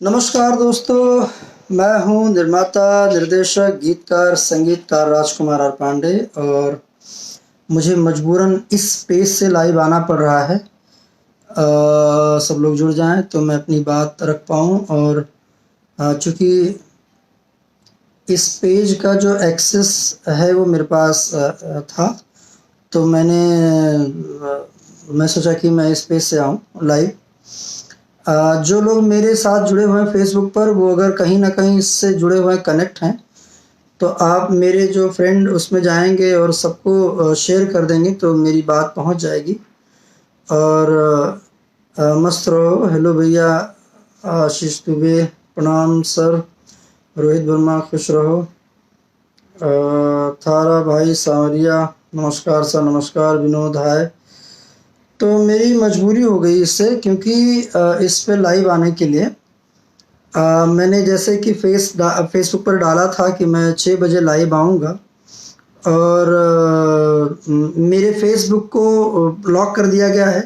नमस्कार दोस्तों, मैं हूं निर्माता, निर्देशक, गीतकार, संगीतकार राजकुमार आर पांडे और मुझे मजबूरन इस पेज से लाइव आना पड़ रहा है। सब लोग जुड़ जाएं तो मैं अपनी बात रख पाऊँ और चूँकि इस पेज का जो एक्सेस है वो मेरे पास था, तो मैं सोचा कि मैं इस पेज से आऊँ लाइव। जो लोग मेरे साथ जुड़े हुए हैं फेसबुक पर, वो अगर कहीं न कहीं इससे जुड़े हुए कनेक्ट हैं, तो आप मेरे जो फ्रेंड उसमें जाएँगे और सबको शेयर कर देंगे तो मेरी बात पहुँच जाएगी। और मस्त रहो। हेलो भैया आशीष दुबे, प्रणाम सर। रोहित वर्मा, खुश रहो। थारा भाई सांवरिया, नमस्कार सर, नमस्कार। विनोद, हाय। तो मेरी मजबूरी हो गई इससे, क्योंकि इस पे लाइव आने के लिए मैंने जैसे कि फेसबुक पर डाला था कि मैं 6 बजे लाइव आऊँगा और मेरे फेसबुक को ब्लॉक कर दिया गया है।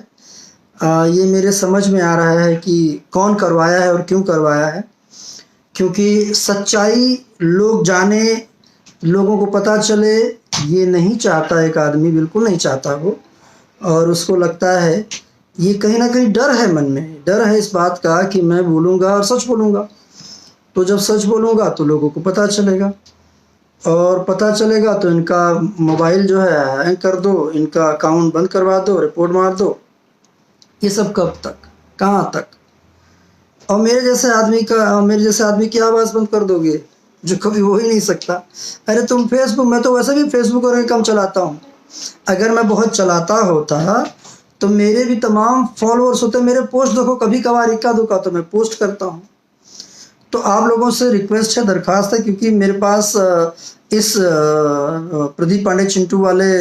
ये मेरे समझ में आ रहा है कि कौन करवाया है और क्यों करवाया है, क्योंकि सच्चाई लोग जाने, लोगों को पता चले, ये नहीं चाहता एक आदमी, बिल्कुल नहीं चाहता वो। और उसको लगता है, ये कहीं न कहीं डर है, मन में डर है इस बात का कि मैं बोलूँगा और सच बोलूँगा। तो जब सच बोलूँगा तो लोगों को पता चलेगा, और पता चलेगा तो इनका मोबाइल जो है हैंग कर दो, इनका अकाउंट बंद करवा दो, रिपोर्ट मार दो। ये सब कब तक, कहाँ तक? और मेरे जैसे आदमी की आवाज़ बंद कर दोगे, जो कभी हो ही नहीं सकता। अरे तुम फेसबुक, मैं तो वैसे भी फेसबुक और कम चलाता हूँ। अगर मैं बहुत चलाता होता तो मेरे भी तमाम फॉलोअर्स होते। मेरे पोस्ट देखो, कभी कभार इक्का दुक्का तो मैं पोस्ट करता हूँ। तो आप लोगों से रिक्वेस्ट है, दरख्वास्त है, क्योंकि मेरे पास इस प्रदीप पांडे चिंटू वाले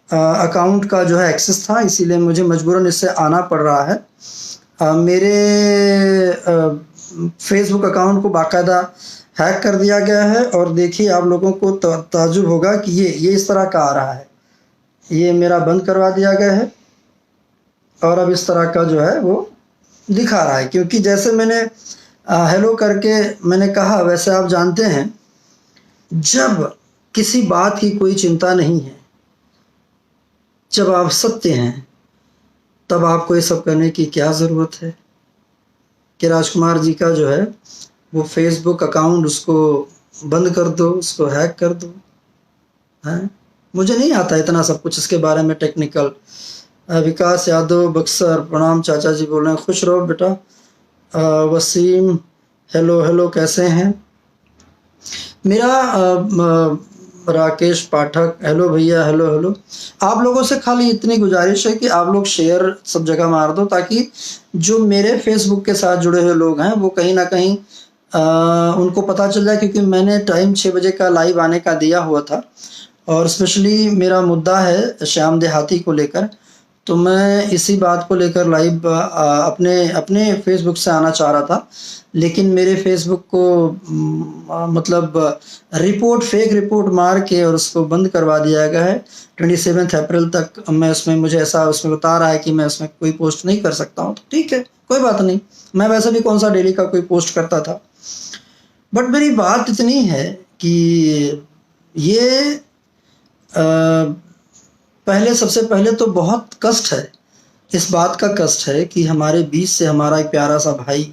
अकाउंट का जो है एक्सेस था, इसीलिए मुझे मजबूरन इससे आना पड़ रहा है। मेरे फेसबुक अकाउंट को बाकायदा हैक कर दिया गया है, और देखिए आप लोगों को ताज्जुब होगा कि ये इस तरह का आ रहा है। ये मेरा बंद करवा दिया गया है और अब इस तरह का जो है वो दिखा रहा है, क्योंकि जैसे मैंने हेलो करके मैंने कहा, वैसे आप जानते हैं, जब किसी बात की कोई चिंता नहीं है, जब आप सत्य हैं, तब आपको ये सब करने की क्या ज़रूरत है कि राजकुमार जी का जो है वो फेसबुक अकाउंट, उसको बंद कर दो, उसको हैक कर दो। हैं, मुझे नहीं आता इतना सब कुछ इसके बारे में टेक्निकल। विकास यादव बक्सर, प्रणाम चाचा जी बोल रहे हैं, खुश रहो बेटा। वसीम, हेलो हेलो, कैसे हैं? मेरा राकेश पाठक, हेलो भैया, हेलो हेलो। आप लोगों से खाली इतनी गुजारिश है कि आप लोग शेयर सब जगह मार दो, ताकि जो मेरे फेसबुक के साथ जुड़े हुए लोग हैं वो कहीं ना कहीं उनको पता चल जाए, क्योंकि मैंने टाइम 6 बजे का लाइव आने का दिया हुआ था, और स्पेशली मेरा मुद्दा है श्याम देहाती को लेकर। तो मैं इसी बात को लेकर लाइव अपने अपने फेसबुक से आना चाह रहा था, लेकिन मेरे फेसबुक को मतलब फेक रिपोर्ट मार के और उसको बंद करवा दिया गया है। 27 अप्रैल तक मैं उसमें, मुझे ऐसा उसमें बता रहा है कि मैं उसमें कोई पोस्ट नहीं कर सकता हूँ। तो ठीक है, कोई बात नहीं, मैं वैसे भी कौन सा डेली का कोई पोस्ट करता था। बट मेरी बात इतनी है कि ये सबसे पहले तो बहुत कष्ट है, इस बात का कष्ट है कि हमारे बीच से हमारा एक प्यारा सा भाई,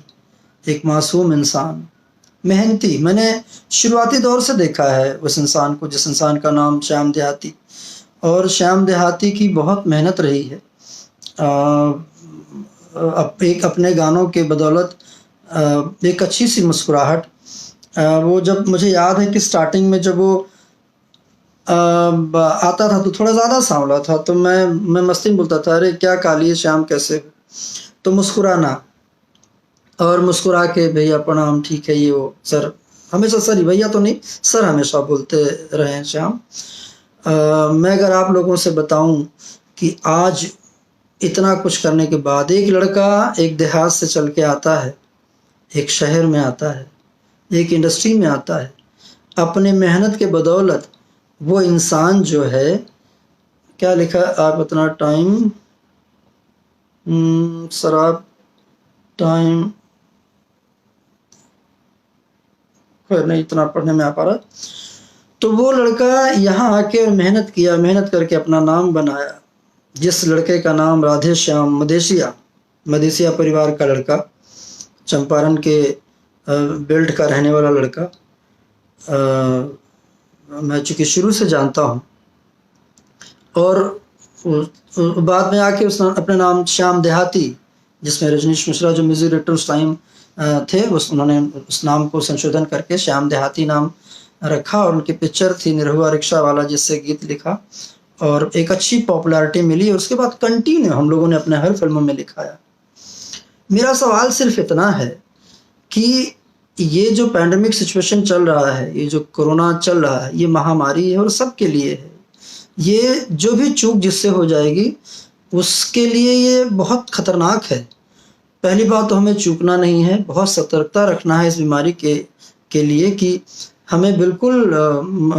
एक मासूम इंसान, मेहनती, मैंने शुरुआती दौर से देखा है उस इंसान को, जिस इंसान का नाम श्याम देहाती, और श्याम देहाती की बहुत मेहनत रही है। एक अपने गानों के बदौलत एक अच्छी सी मुस्कुराहट, वो जब मुझे याद है कि स्टार्टिंग में जब वो आता था तो थोड़ा ज़्यादा सांवला था, तो मैं मस्ती में बोलता था, अरे क्या काली श्याम, कैसे हो? तो मुस्कुराना, और मुस्कुरा के भैया प्रणाम, ठीक है, ये वो सर, हमेशा सर ही, भैया तो नहीं, सर हमेशा बोलते रहे हैं श्याम। मैं अगर आप लोगों से बताऊं कि आज इतना कुछ करने के बाद एक लड़का एक देहात से चल के आता है, एक शहर में आता है, एक इंडस्ट्री में आता है, अपने मेहनत के बदौलत वो इंसान जो है, क्या लिखा आप इतना टाइम, सर आप टाइम खैर नहीं इतना पढ़ने में आ पा रहा। तो वो लड़का यहाँ आके मेहनत किया, मेहनत करके अपना नाम बनाया। जिस लड़के का नाम राधे श्याम मदेशिया परिवार का लड़का, चंपारण के बेल्ट का रहने वाला लड़का, मैं चूँकि शुरू से जानता हूँ। और बाद में आके उसने अपने नाम श्याम देहाती, जिसमें रजनीश मिश्रा जो म्यूजिक डायरेक्टर उस टाइम थे, उन्होंने उस नाम को संशोधन करके श्याम देहाती नाम रखा। और उनकी पिक्चर थी निरहुआ रिक्शा वाला, जिससे गीत लिखा और एक अच्छी पॉपुलैरिटी मिली। और उसके बाद कंटिन्यू हम लोगों ने अपने हर फिल्मों में लिखाया। मेरा सवाल सिर्फ इतना है कि ये जो पैंडेमिक सिचुएशन चल रहा है, ये जो कोरोना चल रहा है, ये महामारी है और सबके लिए है। ये जो भी चूक जिससे हो जाएगी उसके लिए ये बहुत खतरनाक है। पहली बात तो हमें चूकना नहीं है, बहुत सतर्कता रखना है इस बीमारी के लिए कि हमें बिल्कुल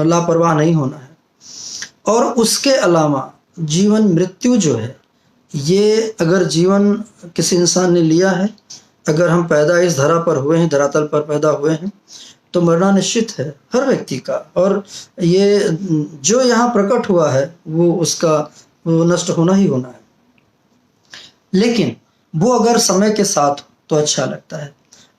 लापरवाह नहीं होना है। और उसके अलावा जीवन मृत्यु जो है, ये अगर जीवन किसी इंसान ने लिया है, अगर हम पैदा इस धरा पर हुए हैं, धरातल पर पैदा हुए हैं, तो मरना निश्चित है हर व्यक्ति का। और ये जो यहाँ प्रकट हुआ है वो नष्ट होना ही होना है। लेकिन वो अगर समय के साथ तो अच्छा लगता है।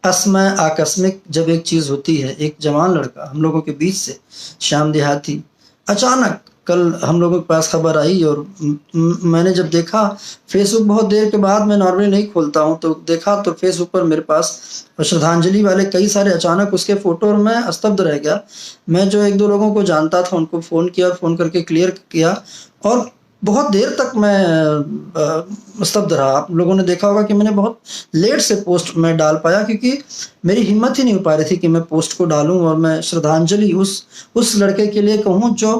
असमय आकस्मिक जब एक चीज़ होती है, एक जवान लड़का हम लोगों के बीच से, श्याम देहाती, अचानक कल हम लोगों के पास खबर आई। और मैंने जब देखा फेसबुक, बहुत देर के बाद, मैं नॉर्मली नहीं खोलता हूँ, तो देखा तो फेसबुक पर मेरे पास श्रद्धांजलि वाले कई सारे अचानक उसके फ़ोटो, और मैं स्तब्ध रह गया। मैं जो एक दो लोगों को जानता था उनको फ़ोन किया और फ़ोन करके क्लियर किया, और बहुत देर तक मैं स्तब्ध रहा। आप लोगों ने देखा होगा कि मैंने बहुत लेट से पोस्ट में डाल पाया, क्योंकि मेरी हिम्मत ही नहीं हो पा रही थी कि मैं पोस्ट को डालूं और मैं श्रद्धांजलि उस लड़के के लिए कहूं जो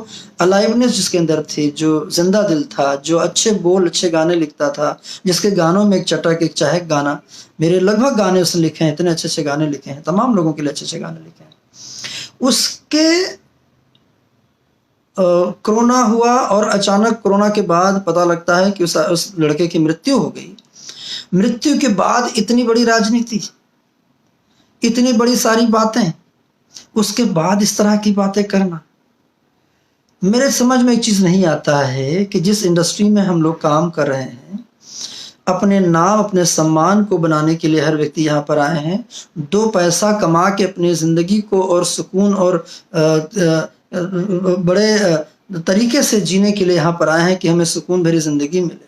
अलाइवनेस जिसके अंदर थी, जो जिंदा दिल था, जो अच्छे बोल, अच्छे गाने लिखता था, जिसके गानों में एक चटक, एक चाहक गाना, मेरे लगभग गाने उसने लिखे हैं, इतने अच्छे अच्छे गाने लिखे हैं, तमाम लोगों के लिए अच्छे अच्छे गाने लिखे हैं। उसके कोरोना हुआ और अचानक कोरोना के बाद पता लगता है कि उस लड़के की मृत्यु हो गई। मृत्यु के बाद इतनी बड़ी राजनीति, इतनी बड़ी सारी बातें, उसके बाद इस तरह की बातें करना, मेरे समझ में एक चीज़ नहीं आता है कि जिस इंडस्ट्री में हम लोग काम कर रहे हैं, अपने नाम, अपने सम्मान को बनाने के लिए हर व्यक्ति यहाँ पर आए हैं, 2 पैसा कमा के अपनी ज़िंदगी को और सुकून और बड़े तरीके से जीने के लिए यहाँ पर आए हैं कि हमें सुकून भरी ज़िंदगी मिले,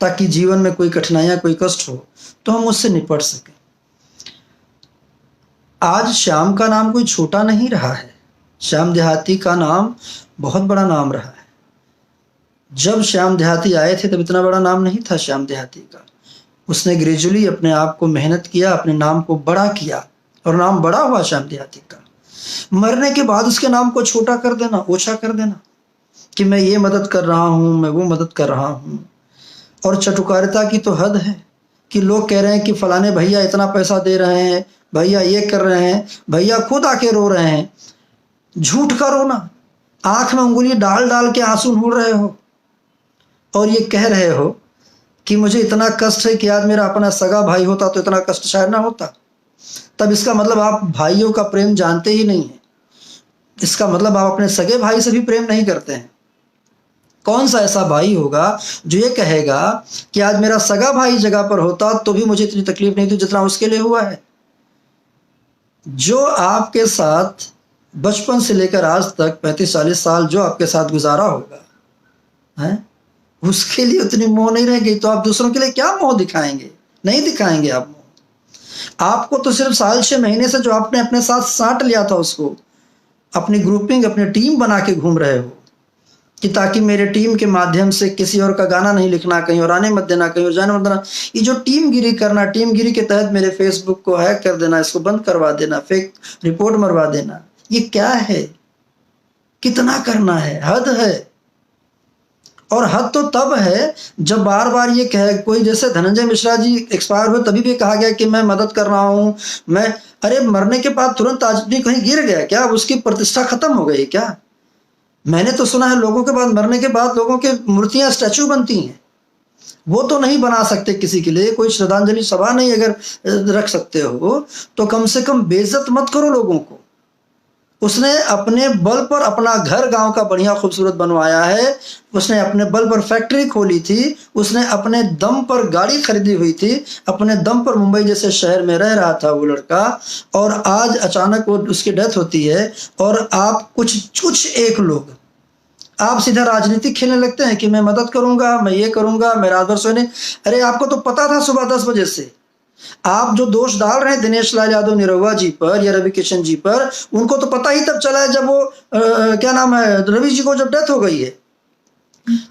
ताकि जीवन में कोई कठिनाइयाँ, कोई कष्ट हो तो हम उससे निपट सकें। आज श्याम का नाम कोई छोटा नहीं रहा है। श्याम देहाती का नाम बहुत बड़ा नाम रहा है। जब श्याम देहाती आए थे तब इतना बड़ा नाम नहीं था श्याम देहाती का। उसने ग्रेजुअली अपने आप को मेहनत किया, अपने नाम को बड़ा किया और नाम बड़ा हुआ श्याम देहाती का। मरने के बाद उसके नाम को छोटा कर देना, ओछा कर देना कि मैं ये मदद कर रहा हूँ, मैं वो मदद कर रहा हूँ। और चटुकारिता की तो हद है कि लोग कह रहे हैं कि फलाने भैया इतना पैसा दे रहे हैं, भैया ये कर रहे हैं, भैया खुद आके रो रहे हैं। झूठ का रोना, आंख में उंगली डाल डाल के आंसू ढूंढ रहे हो और ये कह रहे हो कि मुझे इतना कष्ट है कि आज मेरा अपना सगा भाई होता तो इतना कष्ट शायद ना होता। तब इसका मतलब आप भाइयों का प्रेम जानते ही नहीं हैं। इसका मतलब आप अपने सगे भाई से भी प्रेम नहीं करते हैं। कौन सा ऐसा भाई होगा जो ये कहेगा कि आज मेरा सगा भाई जगह पर होता तो भी मुझे इतनी तकलीफ नहीं थी जितना उसके लिए हुआ है। जो आपके साथ बचपन से लेकर आज तक 35-40 साल जो आपके साथ गुजारा होगा, हैं, उसके लिए उतनी मोह नहीं रहेगी, तो आप दूसरों के लिए क्या मोह दिखाएंगे? नहीं दिखाएंगे आप मोह। आपको तो सिर्फ साल 6 महीने से जो आपने अपने साथ साट लिया था, उसको अपनी ग्रुपिंग, अपनी टीम बना के घूम रहे हो कि ताकि मेरे टीम के माध्यम से किसी और का गाना नहीं लिखना, कहीं और आने मत देना, कहीं और जाने मत देना। ये जो टीम गिरी करना, टीम गिरी के तहत मेरे फेसबुक को हैक कर देना, इसको बंद करवा देना, फेक रिपोर्ट मरवा देना, ये क्या है? कितना करना है? हद है। और हद तो तब है जब बार बार ये कहे कोई, जैसे धनंजय मिश्रा जी एक्सपायर हुए तभी भी कहा गया कि मैं मदद कर रहा हूँ, मैं, अरे मरने के बाद तुरंत आदमी कहीं गिर गया क्या? उसकी प्रतिष्ठा खत्म हो गई क्या? मैंने तो सुना है लोगों के बाद, मरने के बाद लोगों के मूर्तियां, स्टैचू बनती हैं। वो तो नहीं बना सकते किसी के लिए, कोई श्रद्धांजलि सभा नहीं अगर रख सकते हो तो कम से कम बेइज्जत मत करो लोगों को। उसने अपने बल पर अपना घर गांव का बढ़िया खूबसूरत बनवाया है, उसने अपने बल पर फैक्ट्री खोली थी, उसने अपने दम पर गाड़ी खरीदी हुई थी, अपने दम पर मुंबई जैसे शहर में रह रहा था वो लड़का, और आज अचानक वो उसकी डेथ होती है और आप कुछ एक लोग आप सीधा राजनीति खेलने लगते हैं कि मैं मदद करूंगा, मैं ये करूंगा, मैं रात भर सोने। अरे आपको तो पता था सुबह 10 बजे से। आप जो दोष डाल रहे हैं दिनेश लाल यादव निरहुआ जी पर या रवि किशन जी पर, उनको तो पता ही तब चला है जब वो क्या नाम है, रवि जी को जब डेथ हो गई है।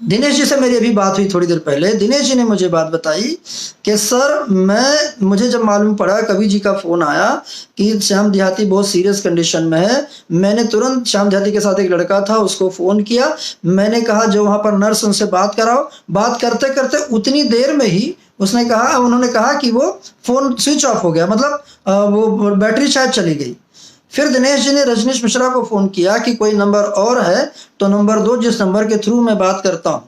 दिनेश जी से मेरी अभी बात हुई थोड़ी देर पहले, दिनेश जी ने मुझे बात बताई कि सर मुझे जब मालूम पड़ा, कवि जी का फोन आया कि श्याम देहाती बहुत सीरियस कंडीशन में है, मैंने तुरंत श्याम देहाती के साथ एक लड़का था उसको फोन किया, मैंने कहा जो वहां पर नर्स उनसे बात कराओ। बात करते करते उतनी देर में ही उन्होंने कहा कि वो फोन स्विच ऑफ हो गया, मतलब वो बैटरी शायद चली गई। फिर दिनेश जी ने रजनीश मिश्रा को फोन किया कि कोई नंबर और है तो नंबर दो जिस नंबर के थ्रू मैं बात करता हूं,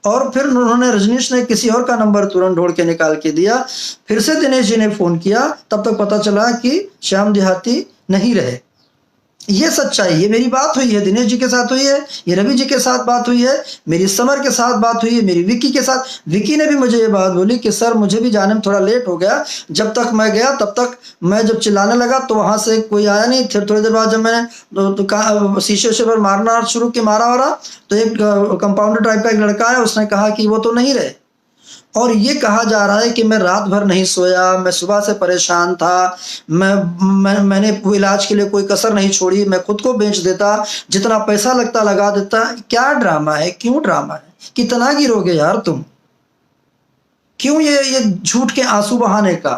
और फिर उन्होंने रजनीश ने किसी और का नंबर तुरंत ढूंढ के निकाल के दिया। फिर से दिनेश जी ने फोन किया, तब तक पता चला कि श्याम देहाती नहीं रहे। ये सच्चाई, ये मेरी बात हुई है, दिनेश जी के साथ हुई है, ये रवि जी के साथ बात हुई है, मेरी समर के साथ बात हुई है, मेरी विक्की के साथ। विक्की ने भी मुझे ये बात बोली कि सर मुझे भी जाने में थोड़ा लेट हो गया, जब तक मैं गया तब तक मैं जब चिल्लाने लगा तो वहां से कोई आया नहीं। फिर थोड़ी देर बाद जब मैंने शीशे से पर मारना शुरू किया, मारा हो रहा, तो एक कंपाउंडर टाइप का एक लड़का है, उसने कहा कि वो तो नहीं रहे। और ये कहा जा रहा है कि मैं रात भर नहीं सोया, मैं सुबह से परेशान था, मैंने इलाज के लिए कोई कसर नहीं छोड़ी, मैं खुद को बेच देता, जितना पैसा लगता लगा देता। क्या ड्रामा है, क्यों ड्रामा है, कितना गिरोगे यार तुम, क्यों ये झूठ के आंसू बहाने का,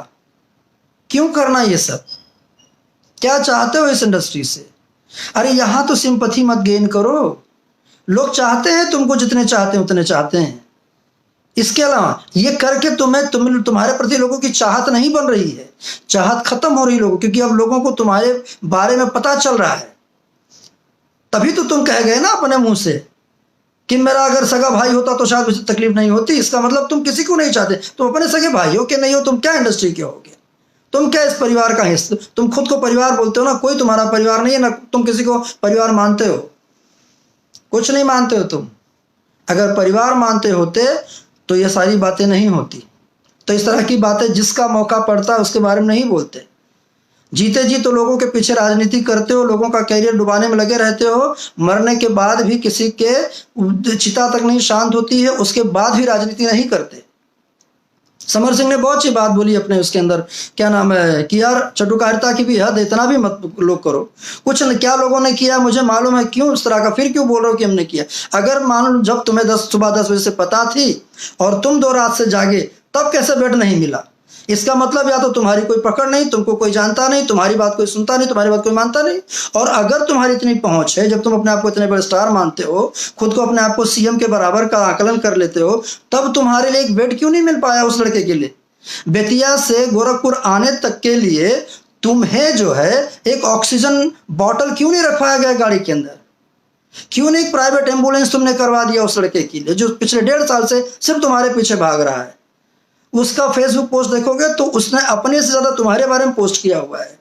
क्यों करना ये सब, क्या चाहते हो इस इंडस्ट्री से? अरे यहां तो सिंपैथी मत गेन करो, लोग चाहते हैं तुमको, जितने चाहते हैं उतने चाहते हैं। इसके अलावा ये करके तुम्हारे प्रति लोगों की चाहत नहीं बन रही है, चाहत खत्म हो रही लोगों, क्योंकि अब लोगों को तुम्हारे बारे में पता चल रहा है। तभी तो तुम कह गए ना अपने मुंह से कि मेरा अगर सगा भाई होता तो शायद मुझे तकलीफ नहीं होती। इसका मतलब तुम किसी को नहीं चाहते, तुम अपने सगे भाई हो कि नहीं हो, तुम क्या इंडस्ट्री के होगे, तुम क्या इस परिवार का हिस्सा? तुम खुद को परिवार बोलते हो ना, कोई तुम्हारा परिवार नहीं है ना, तुम किसी को परिवार मानते हो, कुछ नहीं मानते हो तुम। अगर परिवार मानते होते तो ये सारी बातें नहीं होती। तो इस तरह की बातें जिसका मौका पड़ता है उसके बारे में नहीं बोलते। जीते जी तो लोगों के पीछे राजनीति करते हो, लोगों का कैरियर डुबाने में लगे रहते हो, मरने के बाद भी किसी के चिता तक नहीं शांत होती है, उसके बाद भी राजनीति नहीं करते। समर सिंह ने बहुत अच्छी बात बोली अपने उसके अंदर, क्या नाम है, कि यार चटुकारिता की भी हद, इतना भी मत लोग करो। कुछ न, क्या लोगों ने किया मुझे मालूम है, क्यों इस तरह का, फिर क्यों बोल रहे हो कि हमने किया? अगर मान लो जब तुम्हें सुबह 10 बजे से पता थी और तुम 2 रात से जागे, तब कैसे बेड नहीं मिला? इसका मतलब या तो तुम्हारी कोई पकड़ नहीं, तुमको कोई जानता नहीं, तुम्हारी बात कोई सुनता नहीं, तुम्हारी बात कोई मानता नहीं। और अगर तुम्हारी इतनी पहुंच है, जब तुम अपने आप को इतने बड़े स्टार मानते हो, खुद को अपने आप को सीएम के बराबर का आकलन कर लेते हो, तब तुम्हारे लिए एक बेड क्यों नहीं मिल पाया उस लड़के के लिए? बेतिया से गोरखपुर आने तक के लिए तुम्हें जो है एक ऑक्सीजन बॉटल क्यों नहीं रखवाया गया गाड़ी के अंदर? क्यों नहीं एक प्राइवेट एम्बुलेंस तुमने करवा दिया उस लड़के के लिए, जो पिछले 1.5 साल से सिर्फ तुम्हारे पीछे भाग रहा है? उसका फेसबुक पोस्ट देखोगे तो उसने अपने से ज्यादा तुम्हारे बारे में पोस्ट किया हुआ है।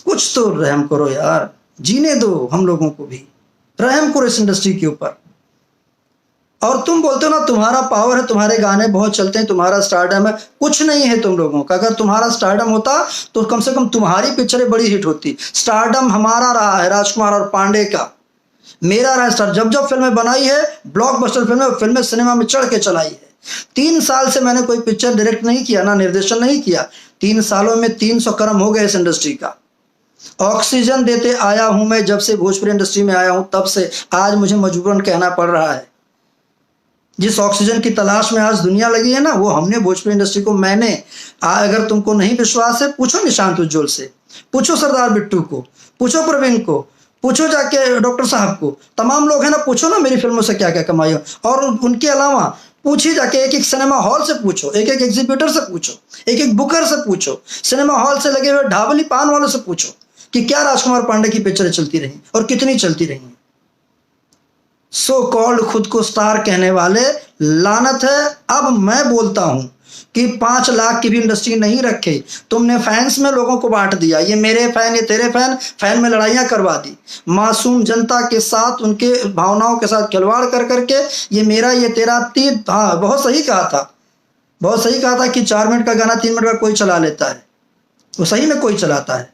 कुछ तो रहम करो यार, जीने दो हम लोगों को भी, रहम करो इस इंडस्ट्री के ऊपर। और तुम बोलते हो ना तुम्हारा पावर है, तुम्हारे गाने बहुत चलते हैं, तुम्हारा स्टारडम है, कुछ नहीं है तुम लोगों का। अगर तुम्हारा स्टारडम होता तो कम से कम तुम्हारी पिक्चरें बड़ी हिट होती। स्टारडम हमारा रहा है, राजकुमार और पांडे का, मेरा रहा स्टार। जब जब फिल्में बनाई है, ब्लॉकबस्टर फिल्में सिनेमा में चढ़ के चलाई है। 3 साल से मैंने कोई पिक्चर डायरेक्ट नहीं किया, ना निर्देशन नहीं किया। 3 सालों में 300 कर्म हो गए इस इंडस्ट्री का। ऑक्सीजन देते आया हूं मैं, जब से भोजपुरी इंडस्ट्री में आया हूं तब से आज मुझे मजबूरन कहना पड़ रहा है। जिस ऑक्सीजन की तलाश में आज दुनिया लगी है ना, वो हमने भोजपुरी इंडस्ट्री को, मैंने। अगर तुमको नहीं विश्वास है, पूछो निशांत उज्ज्वल से, पूछो सरदार बिट्टू को, पूछो प्रवीण को, पूछो जाके डॉक्टर साहब को, तमाम लोग हैं ना, पूछो ना मेरी फिल्मों से क्या क्या कमाई हो। और उनके अलावा पूछिए जाके, एक एक सिनेमा हॉल से पूछो, एक एक एग्जीबिटर से पूछो, एक एक बुकर से पूछो, सिनेमा हॉल से लगे हुए ढाबली पान वालों से पूछो कि क्या राजकुमार पांडे की पिक्चरें चलती रही और कितनी चलती रही। सो कॉल्ड खुद को स्टार कहने वाले, लानत है। अब मैं बोलता हूं कि 5 लाख की भी इंडस्ट्री नहीं रखे, तुमने फैंस में लोगों को बांट दिया, ये मेरे फैन ये तेरे फैन, फैन में लड़ाइयां करवा दी, मासूम जनता के साथ उनके भावनाओं के साथ खिलवाड़ कर करके, ये मेरा ये तेरा तीन। हाँ, बहुत सही कहा था, बहुत सही कहा था कि 4 मिनट का गाना 3 मिनट का कोई चला लेता है, वो सही में कोई चलाता है,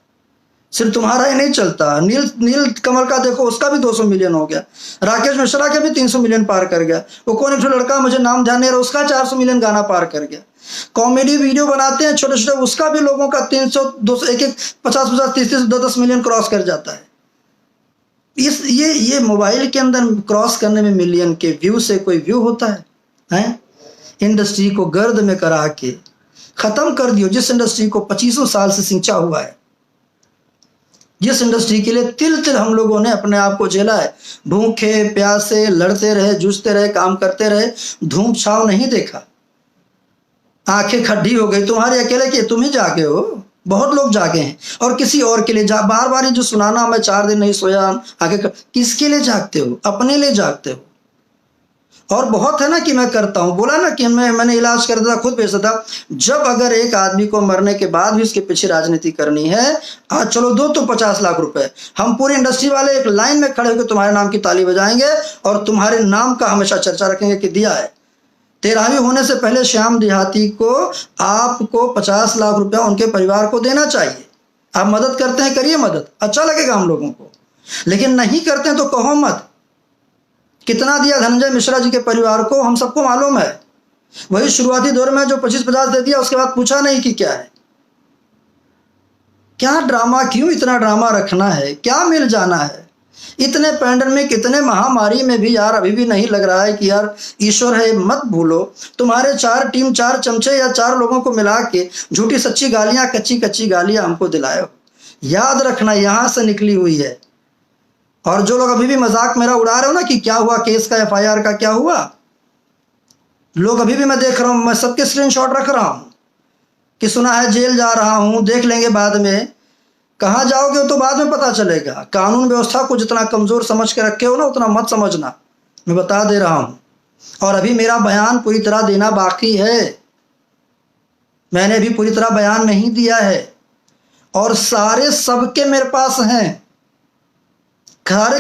सिर्फ तुम्हारा ही नहीं चलता। नील नील कमल का देखो, उसका भी 200 मिलियन हो गया, राकेश मिश्रा के भी 300 मिलियन पार कर गया, वो कौन एक लड़का मुझे नाम ध्यान नहीं रहा, उसका 400 मिलियन गाना पार कर गया। कॉमेडी वीडियो बनाते हैं छोटे छोटे, उसका भी लोगों का 300 200 एक 50 30 10 मिलियन क्रॉस कर जाता है। इस ये मोबाइल के अंदर क्रॉस करने में मिलियन के व्यू से कोई व्यू होता है, हैं? इंडस्ट्री को गर्द में करा के खत्म कर दियो, जिस इंडस्ट्री को 25 साल से सिंचा हुआ है, जिस इंडस्ट्री के लिए तिल तिल हम लोगों ने अपने आप को झेला है, भूखे प्यासे लड़ते रहे, जूझते रहे, काम करते रहे, धूप छाव नहीं देखा, आंखें खड्डी हो गई। तुम्हारे अकेले के तुम ही जागे हो, बहुत लोग जागे हैं, और किसी और के लिए बार बार ये जो सुनाना, मैं 4 दिन नहीं सोया, आंखें किसके लिए जागते हो? अपने लिए जागते हो। और बहुत है ना कि मैं करता हूं, बोला ना कि मैंने इलाज कर दिया, खुद बेचता था। जब अगर एक आदमी को मरने के बाद भी उसके पीछे राजनीति करनी है, आज चलो दो तो 50 लाख रुपए, हम पूरी इंडस्ट्री वाले एक लाइन में खड़े होकर तुम्हारे नाम की ताली बजाएंगे और तुम्हारे नाम का हमेशा चर्चा रखेंगे कि दिया है। 13वीं होने से पहले श्याम देहाती को आपको 50 लाख रुपया उनके परिवार को देना चाहिए। आप मदद करते हैं, करिए मदद, अच्छा लगेगा हम लोगों को, लेकिन नहीं करते हैं तो कहो मत। कितना दिया धनंजय मिश्रा जी के परिवार को, हम सबको मालूम है। वही शुरुआती दौर में जो 25-50 दे दिया, उसके बाद पूछा नहीं कि क्या है, क्या ड्रामा, क्यों इतना ड्रामा रखना है, क्या मिल जाना है? इतने पैंडेमिक, इतने महामारी में भी यार अभी भी नहीं लग रहा है कि यार ईश्वर है। मत भूलो, तुम्हारे 4 टीम 4 चमचे या 4 लोगों को मिला के झूठी सच्ची गालियां, कच्ची कच्ची गालियां हमको दिलाए हो। याद रखना, यहां से निकली हुई है। और जो लोग अभी भी मजाक मेरा उड़ा रहे हो ना कि क्या हुआ केस का, FIR का क्या हुआ, लोग अभी भी मैं देख रहा हूं, मैं सबके स्क्रीनशॉट रख रहा हूं कि सुना है जेल जा रहा हूं, देख लेंगे बाद में। कहाँ जाओगे तो बाद में पता चलेगा। कानून व्यवस्था को जितना कमजोर समझ के रखे हो ना, उतना मत समझना, मैं बता दे रहा हूं। और अभी मेरा बयान पूरी तरह देना बाकी है, मैंने अभी पूरी तरह बयान नहीं दिया है, और सारे सबके मेरे पास हैं, सारे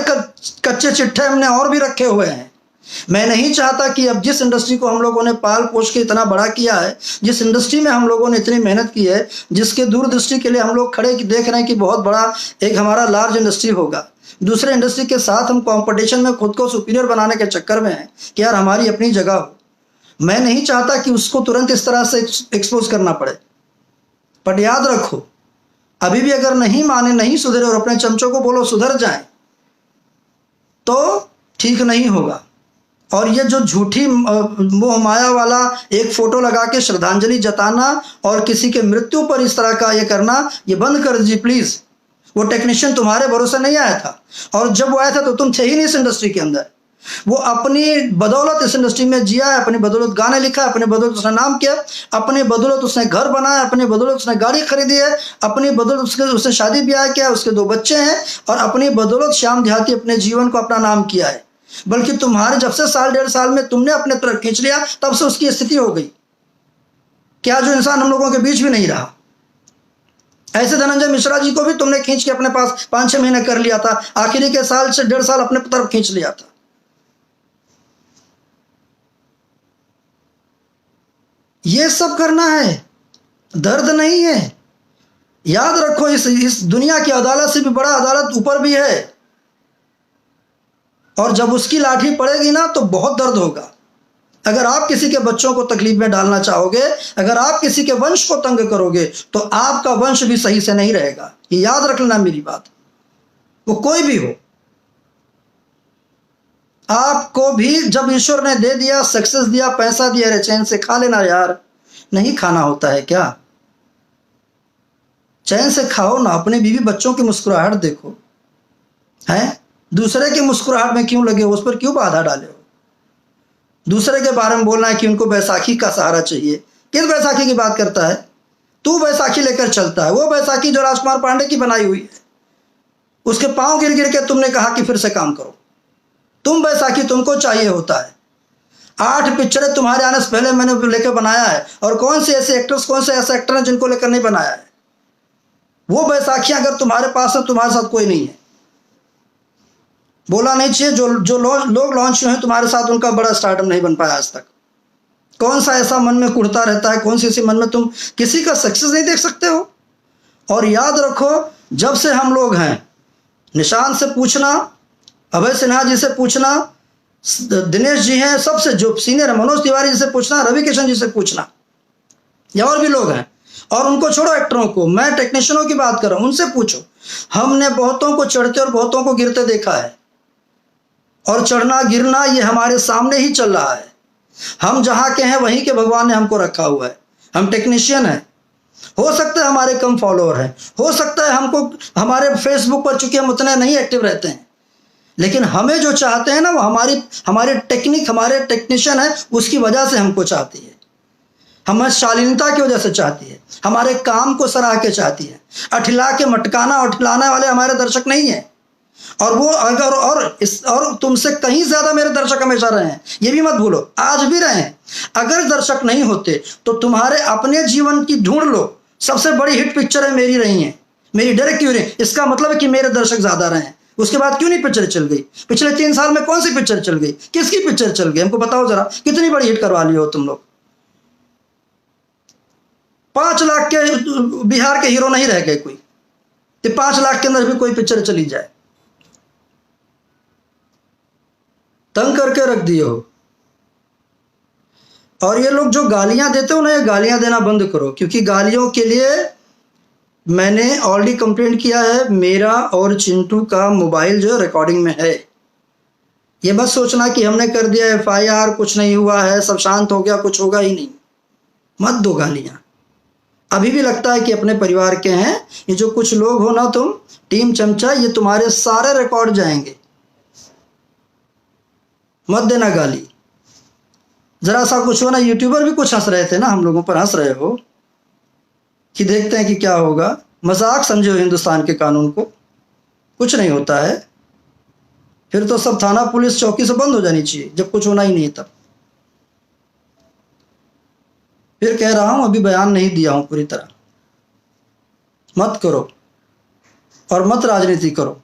कच्चे चिट्ठे हमने और भी रखे हुए हैं। मैं नहीं चाहता कि अब जिस इंडस्ट्री को हम लोगों ने पाल पोष के इतना बड़ा किया है, जिस इंडस्ट्री में हम लोगों ने इतनी मेहनत की है, जिसके दूरदृष्टि के लिए हम लोग खड़े देख रहे हैं कि बहुत बड़ा एक हमारा लार्ज इंडस्ट्री होगा, दूसरे इंडस्ट्री के साथ हम कंपटीशन में खुद को सुपीरियर बनाने के चक्कर में हैं कि यार हमारी अपनी जगह हो। मैं नहीं चाहता कि उसको तुरंत इस तरह से एक्सपोज करना पड़े। पर याद रखो, अभी भी अगर नहीं माने, नहीं सुधरे और अपने चमचों को बोलो सुधर जाए, तो ठीक नहीं होगा। और ये जो झूठी मोह माया वाला एक फोटो लगा के श्रद्धांजलि जताना और किसी के मृत्यु पर इस तरह का ये करना, ये बंद कर दीजिए प्लीज। वो टेक्नीशियन तुम्हारे भरोसे नहीं आया था, और जब वो आया था तो तुम थे ही नहीं इस इंडस्ट्री के अंदर। वो अपनी बदौलत इस इंडस्ट्री में जिया है, अपनी बदौलत गाने लिखा है, अपनी बदौलत उसने नाम किया, अपनी बदौलत उसने घर बनाया, अपनी बदौलत उसने गाड़ी खरीदी है, अपनी बदौलत उसने शादी ब्याह किया, उसके 2 बच्चे हैं, और अपनी बदौलत श्याम देहाती अपने जीवन को अपना नाम किया है। बल्कि तुम्हारे जब से 1.5 साल में तुमने अपने तरफ खींच लिया, तब से उसकी स्थिति हो गई क्या जो इंसान हम लोगों के बीच भी नहीं रहा। ऐसे धनंजय मिश्रा जी को भी तुमने खींच के अपने पास 5-6 महीने कर लिया था, आखिरी के साल से 1.5 साल अपने तरफ खींच लिया था। ये सब करना है, दर्द नहीं है। याद रखो, इस दुनिया की अदालत से भी बड़ा अदालत ऊपर भी है, और जब उसकी लाठी पड़ेगी ना तो बहुत दर्द होगा। अगर आप किसी के बच्चों को तकलीफ में डालना चाहोगे, अगर आप किसी के वंश को तंग करोगे, तो आपका वंश भी सही से नहीं रहेगा। ये याद रख लेना मेरी बात, वो कोई भी हो। आपको भी जब ईश्वर ने दे दिया, सक्सेस दिया, पैसा दिया, रे चैन से खा लेना यार। नहीं खाना होता है क्या? चैन से खाओ ना, अपने बीवी बच्चों की मुस्कुराहट देखो, हैं? दूसरे की मुस्कुराहट में क्यों लगे हो, उस पर क्यों बाधा डाले हो? दूसरे के बारे में बोलना है कि उनको बैसाखी का सहारा चाहिए। किस बैसाखी की बात करता है तू? बैसाखी लेकर चलता है, वो बैसाखी जो राजकुमार पांडे की बनाई हुई है। उसके पांव गिर गिर के तुमने कहा कि फिर से काम करो, तुम बैसाखी तुमको चाहिए होता है। 8 पिक्चरें तुम्हारे आने से पहले मैंने लेकर बनाया है, और कौन से ऐसे एक्टर्स, कौन से ऐसे एक्टर हैं जिनको लेकर नहीं बनाया है। वो बैसाखियां अगर तुम्हारे पास है, तुम्हारे साथ कोई नहीं है। बोला नहीं चाहिए, जो लोग लॉन्च हुए हैं तुम्हारे साथ, उनका बड़ा स्टार्टअप नहीं बन पाया आज तक। कौन सा ऐसा मन में कुड़ता रहता है, कौन सी ऐसी मन में तुम किसी का सक्सेस नहीं देख सकते हो। और याद रखो, जब से हम लोग हैं, निशांत से पूछना, अभय सिन्हा जी से पूछना, दिनेश जी हैं, सबसे जो सीनियर है, मनोज तिवारी जी से पूछना, रवि किशन जी से पूछना, या और भी लोग हैं, और उनको छोड़ो एक्टरों को, मैं टेक्नीशियनों की बात कर रहा हूं, उनसे पूछो। हमने बहुतों को चढ़ते और बहुतों को गिरते देखा है, और चढ़ना गिरना ये हमारे सामने ही चल रहा है। हम जहां के हैं वहीं के भगवान ने हमको रखा हुआ है। हम टेक्नीशियन हैं, हो सकता है हमारे कम फॉलोअर हैं, हो सकता है हमको हमारे फेसबुक पर, चूंकि हम उतने नहीं एक्टिव रहते हैं, लेकिन हमें जो चाहते हैं ना, वो हमारे टेक्निक, हमारे टेक्नीशियन है, उसकी वजह से हमको चाहती है, हमें शालीनता की वजह से चाहती है, हमारे काम को सराह के चाहती है। अठिला के मटकाना और ठिलाने वाले हमारे दर्शक नहीं है। और वो अगर और तुमसे कहीं ज्यादा मेरे दर्शक हमेशा रहे हैं, ये भी मत भूलो, आज भी रहे हैं। अगर दर्शक नहीं होते तो तुम्हारे अपने जीवन की ढूंढ लो, सबसे बड़ी हिट पिक्चरें मेरी रही हैं, मेरी डायरेक्ट क्यों रही। इसका मतलब है कि मेरे दर्शक ज्यादा रहे हैं। उसके बाद क्यों नहीं पिक्चर चल गई? पिछले 3 साल में कौन सी पिक्चर चल गई, किसकी पिक्चर चल गई, हमको बताओ जरा। कितनी बड़ी हिट करवा ली हो तुम लोग। 5 लाख के बिहार के हीरो नहीं रह गए कोई, कि 5 लाख के अंदर भी कोई पिक्चर चली जाए। तंग करके रख दिए हो। और ये लोग जो गालियां देते हो ना, ये गालियां देना बंद करो, क्योंकि गालियों के लिए मैंने ऑलरेडी कंप्लेंट किया है। मेरा और चिंटू का मोबाइल जो रिकॉर्डिंग में है। ये मत सोचना कि हमने कर दिया FIR, कुछ नहीं हुआ है, सब शांत हो गया, कुछ होगा ही नहीं। मत दो गालियां। अभी भी लगता है कि अपने परिवार के हैं। ये जो कुछ लोग हो ना, तुम टीम चमचा, ये तुम्हारे सारे रिकॉर्ड जाएंगे। मत देना गाली। जरा सा कुछ हो ना, यूट्यूबर भी कुछ हंस रहे थे ना, हम लोगों पर हंस रहे हो कि देखते हैं कि क्या होगा। मजाक समझे हो हिंदुस्तान के कानून को, कुछ नहीं होता है। फिर तो सब थाना पुलिस चौकी से बंद हो जानी चाहिए, जब कुछ होना ही नहीं तब। फिर कह रहा हूं, अभी बयान नहीं दिया हूं पूरी तरह। मत करो और मत राजनीति करो।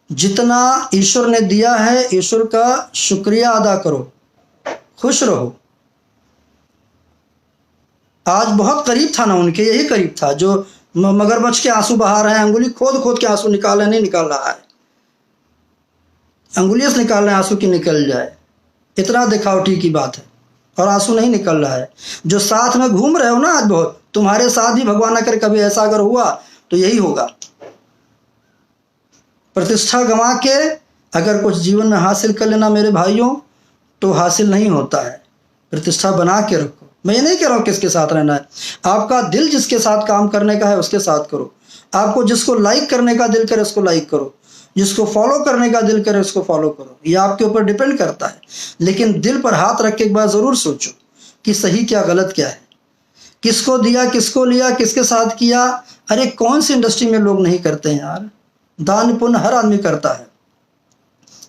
जितना ईश्वर ने दिया है, ईश्वर का शुक्रिया अदा करो, खुश रहो। आज बहुत करीब था ना उनके, यही करीब था जो मगरमच्छ के आंसू बहा रहे हैं, अंगुली खोद खोद के आंसू निकाल रहे, नहीं निकाल रहा है, अंगुलियों से निकाल रहे हैं आंसू की निकल जाए, इतना दिखावटी की बात है। और आंसू नहीं निकल रहा है। जो साथ में घूम रहे हो ना आज, बहुत तुम्हारे साथ भी भगवान ना करे कभी ऐसा अगर हुआ तो यही होगा। प्रतिष्ठा गंवा के अगर कुछ जीवन में हासिल कर लेना मेरे भाइयों, तो हासिल नहीं होता है। प्रतिष्ठा बना के रखो। मैं ये नहीं कह रहा हूँ किसके साथ रहना है, आपका दिल जिसके साथ काम करने का है उसके साथ करो। आपको जिसको लाइक करने का दिल करे उसको लाइक करो, जिसको फॉलो करने का दिल करे उसको फॉलो करो। ये आपके ऊपर डिपेंड करता है। लेकिन दिल पर हाथ रख के एक बार जरूर सोचो कि सही क्या गलत क्या है, किसको दिया, किसको लिया, किसके साथ किया। अरे कौन सी इंडस्ट्री में लोग नहीं करते हैं यार। दान पुण्य हर आदमी करता है,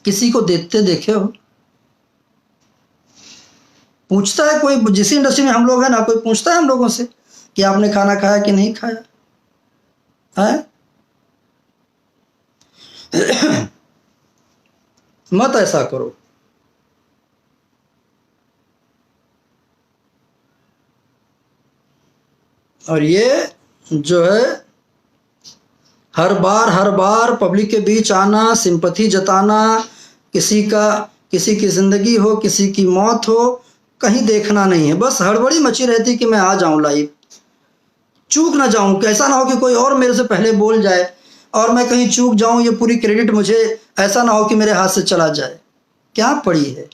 किसी को देते देखे हो? पूछता है कोई? जिस इंडस्ट्री में हम लोग हैं ना, कोई पूछता है हम लोगों से कि आपने खाना खाया कि नहीं खाया है? मत ऐसा करो। और ये जो है हर बार पब्लिक के बीच आना, सिंपैथी जताना, किसी की जिंदगी हो, किसी की मौत हो, कहीं देखना नहीं है। बस हड़बड़ी मची रहती कि मैं आ जाऊं लाइव, चूक ना जाऊं, कैसा ना हो कि कोई और मेरे से पहले बोल जाए और मैं कहीं चूक जाऊं, ये पूरी क्रेडिट मुझे, ऐसा ना हो कि मेरे हाथ से चला जाए। क्या पड़ी है?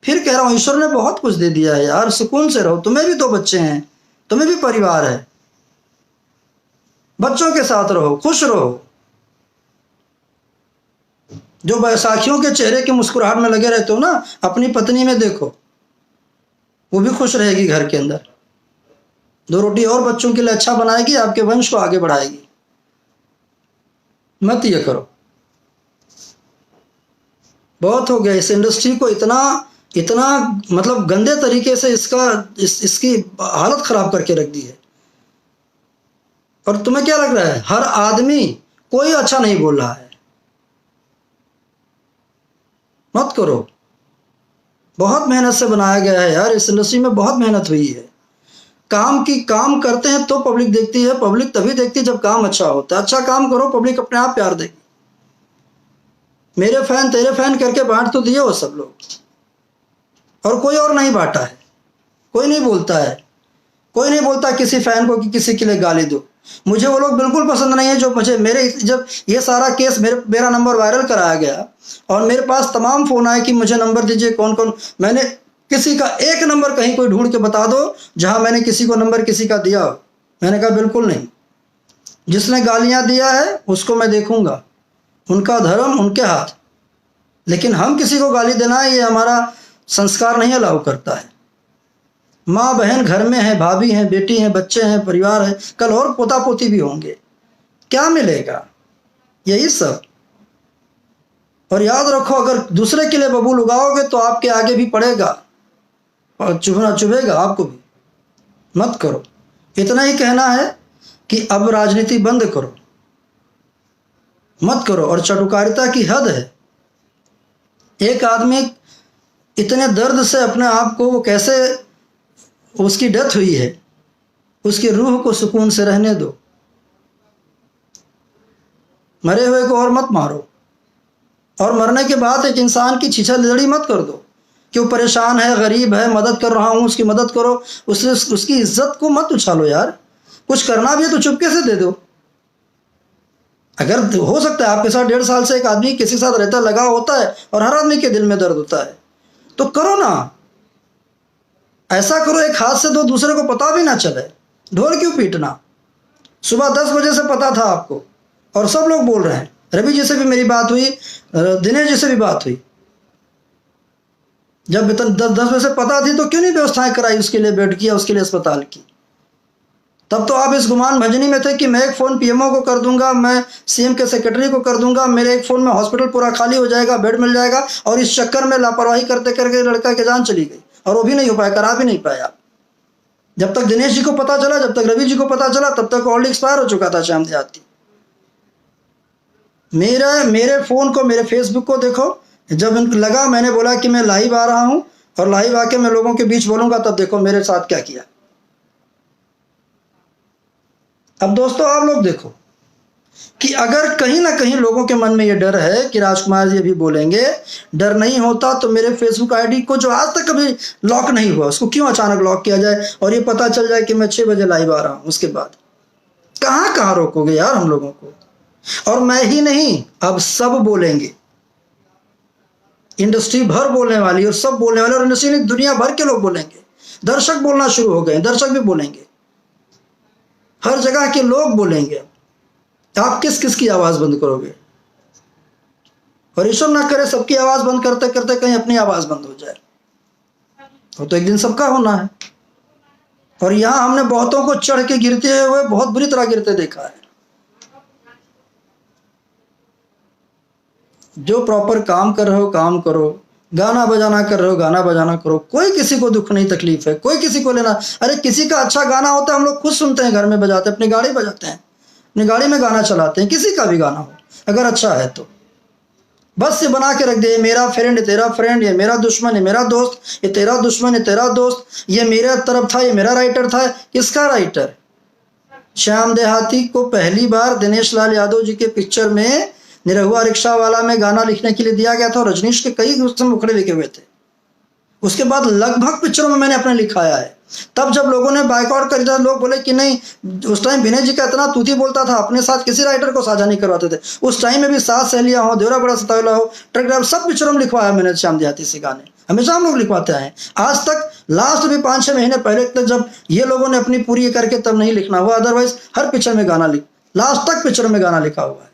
फिर कह रहा हूं, ईश्वर ने बहुत कुछ दे दिया है यार, सुकून से रहो। तुम्हें भी 2 बच्चे हैं, तुम्हें भी परिवार है, बच्चों के साथ रहो, खुश रहो। जो बैसाखियों के चेहरे की मुस्कुराहट में लगे रहते हो ना, अपनी पत्नी में देखो, वो भी खुश रहेगी घर के अंदर, 2 रोटी और बच्चों के लिए अच्छा बनाएगी, आपके वंश को आगे बढ़ाएगी। मत ये करो। बहुत हो गया। इस इंडस्ट्री को इतना इतना मतलब गंदे तरीके से इसकी हालत खराब करके रख दी है। और तुम्हें क्या लग रहा है, हर आदमी कोई अच्छा नहीं बोल रहा है? मत करो। बहुत मेहनत से बनाया गया है यार, इस इंडस्ट्री में बहुत मेहनत हुई है। काम करते हैं तो पब्लिक देखती है। पब्लिक तभी देखती है जब काम अच्छा होता है। अच्छा काम करो, पब्लिक अपने आप प्यार देगी। मेरे फैन तेरे फैन करके बांट तो दिए वो सब लोग, और कोई और नहीं बांटा है। कोई नहीं बोलता है, कोई नहीं बोलता किसी फैन को कि किसी के लिए गाली दो। मुझे वो लोग बिल्कुल पसंद नहीं है जो मुझे जब ये सारा केस मेरा नंबर वायरल कराया गया और मेरे पास तमाम फ़ोन आए कि मुझे नंबर दीजिए, कौन कौन, मैंने किसी का एक नंबर कहीं कोई ढूंढ के बता दो जहां मैंने किसी को नंबर किसी का दिया हो। मैंने कहा बिल्कुल नहीं। जिसने गालियां दिया है उसको मैं देखूंगा, उनका धर्म उनके हाथ, लेकिन हम किसी को गाली देना ये हमारा संस्कार नहीं अलाउ करता है। माँ बहन घर में है, भाभी हैं, बेटी हैं, बच्चे हैं, परिवार है, कल और पोता पोती भी होंगे। क्या मिलेगा? यही सब। और याद रखो, अगर दूसरे के लिए बबूल उगाओगे तो आपके आगे भी पड़ेगा और चुभेगा आपको भी। मत करो। इतना ही कहना है कि अब राजनीति बंद करो, मत करो। और चटुकारिता की हद है। एक आदमी इतने दर्द से अपने आप को, वो कैसे, उसकी डेथ हुई है, उसकी रूह को सुकून से रहने दो। मरे हुए को और मत मारो। और मरने के बाद एक इंसान की छीछा लिदड़ी मत कर दो कि वो परेशान है, गरीब है, मदद कर रहा हूँ, उसकी मदद करो। उसकी इज्जत को मत उछालो यार। कुछ करना भी है तो चुपके से दे दो। अगर हो सकता है आपके साथ 1.5 साल से एक आदमी किसी के साथ रहता, लगा होता है, और हर आदमी के दिल में दर्द होता है, तो करो ना। ऐसा करो एक हाथ से दो, दूसरे को पता भी ना चले। ढोल क्यों पीटना? सुबह 10 बजे से पता था आपको और सब लोग बोल रहे हैं। रवि जी से भी मेरी बात हुई, दिनेश जी से भी बात हुई। जब 10 बजे से पता थी तो क्यों नहीं व्यवस्थाएं कराई उसके लिए, बेड की या उसके लिए अस्पताल की? तब तो आप इस गुमान भंजनी में थे कि मैं एक फ़ोन पीएमओ को कर दूंगा, मैं सीएम के सेक्रेटरी को कर दूंगा, मेरे एक फ़ोन में हॉस्पिटल पूरा खाली हो जाएगा, बेड मिल जाएगा। और इस चक्कर में लापरवाही करते करके लड़का की जान चली गई, और वो भी नहीं हो पाया, करा भी नहीं पाया। जब तक दिनेश जी को पता चला, जब तक रवि जी को पता चला, तब तक ऑलरेडी एक्सपायर हो चुका था श्याम देहाती। मेरे फ़ोन को, मेरे फेसबुक को देखो। जब लगा, मैंने बोला कि मैं लाइव आ रहा हूँ और लाइव आके मैं लोगों के बीच बोलूँगा, तब देखो मेरे साथ क्या किया। अब दोस्तों आप लोग देखो कि अगर कहीं ना कहीं लोगों के मन में ये डर है कि राजकुमार जी अभी बोलेंगे, डर नहीं होता तो मेरे फेसबुक आईडी को, जो आज तक कभी लॉक नहीं हुआ, उसको क्यों अचानक लॉक किया जाए और ये पता चल जाए कि मैं 6 बजे लाइव आ रहा हूँ? उसके बाद कहाँ कहाँ रोकोगे यार हम लोगों को? और मैं ही नहीं, अब सब बोलेंगे। इंडस्ट्री भर बोलने वाली, और सब बोलने वाले, और इंडस्ट्री नहीं, दुनिया भर के लोग बोलेंगे। दर्शक बोलना शुरू हो गए, दर्शक भी बोलेंगे, हर जगह के लोग बोलेंगे। आप किस किस की आवाज बंद करोगे? और ईश्वर ना करे सबकी आवाज बंद करते करते कहीं अपनी आवाज बंद हो जाए, तो एक दिन सबका होना है। और यहां हमने बहुतों को चढ़ के गिरते हुए, बहुत बुरी तरह गिरते देखा है। जो प्रॉपर काम कर रहे हो काम करो, गाना बजाना कर रहे हो गाना बजाना करो। कोई किसी को दुख नहीं, तकलीफ है, कोई किसी को लेना। अरे किसी का अच्छा गाना होता है, हम लोग खुद सुनते हैं, घर में बजाते हैं, अपनी गाड़ी बजाते हैं, अपनी गाड़ी में गाना चलाते हैं। किसी का भी गाना हो अगर अच्छा है तो बस ये बना के रख दे, मेरा फ्रेंड है तेरा फ्रेंड, ये मेरा दुश्मन है मेरा दोस्त, ये तेरा दुश्मन है तेरा दोस्त, ये मेरे तरफ था, ये मेरा राइटर था। किसका राइटर? श्याम देहाती को पहली बार दिनेश लाल यादव जी के पिक्चर में निरहुआ रिक्शा वाला में गाना लिखने के लिए दिया गया था, और रजनीश के कई उसमें मुखड़े लिखे हुए थे। उसके बाद लगभग पिक्चरों में मैंने अपने लिखाया है। तब जब लोगों ने बाइकआउट कर दिया, लोग बोले कि नहीं, उस टाइम विनय जी का इतना तूती बोलता था, अपने साथ किसी राइटर को साझा नहीं करवाते थे। उस टाइम में भी सात सहेलियां हो, देवरा बड़ा सतावला हो, ट्रक ड्राइवर, सब पिक्चरों में लिखवाया मैंने श्याम देहाती से गाने। हमेशा हम लोग लिखवाते आए आज तक। लास्ट भी 5-6 महीने पहले तक जब ये लोगों ने अपनी पूरी करके तब नहीं लिखना हुआ, अदरवाइज हर पिक्चर में गाना लास्ट तक पिक्चर में गाना लिखा हुआ है।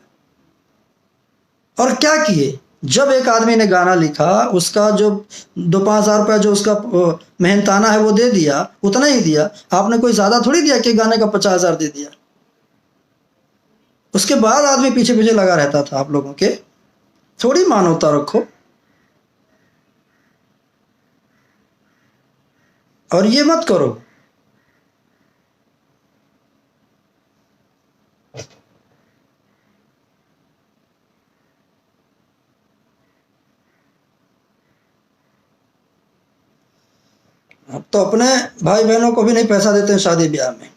और क्या किए? जब एक आदमी ने गाना लिखा, उसका जो 2-5 हज़ार रुपया जो उसका मेहनताना है वो दे दिया, उतना ही दिया। आपने कोई ज्यादा थोड़ी दिया कि गाने का 50,000 दे दिया। उसके बाद आदमी पीछे पीछे लगा रहता था। आप लोगों के थोड़ी मानवता रखो। और ये मत करो। अब तो अपने भाई बहनों को भी नहीं पैसा देते हैं शादी ब्याह में।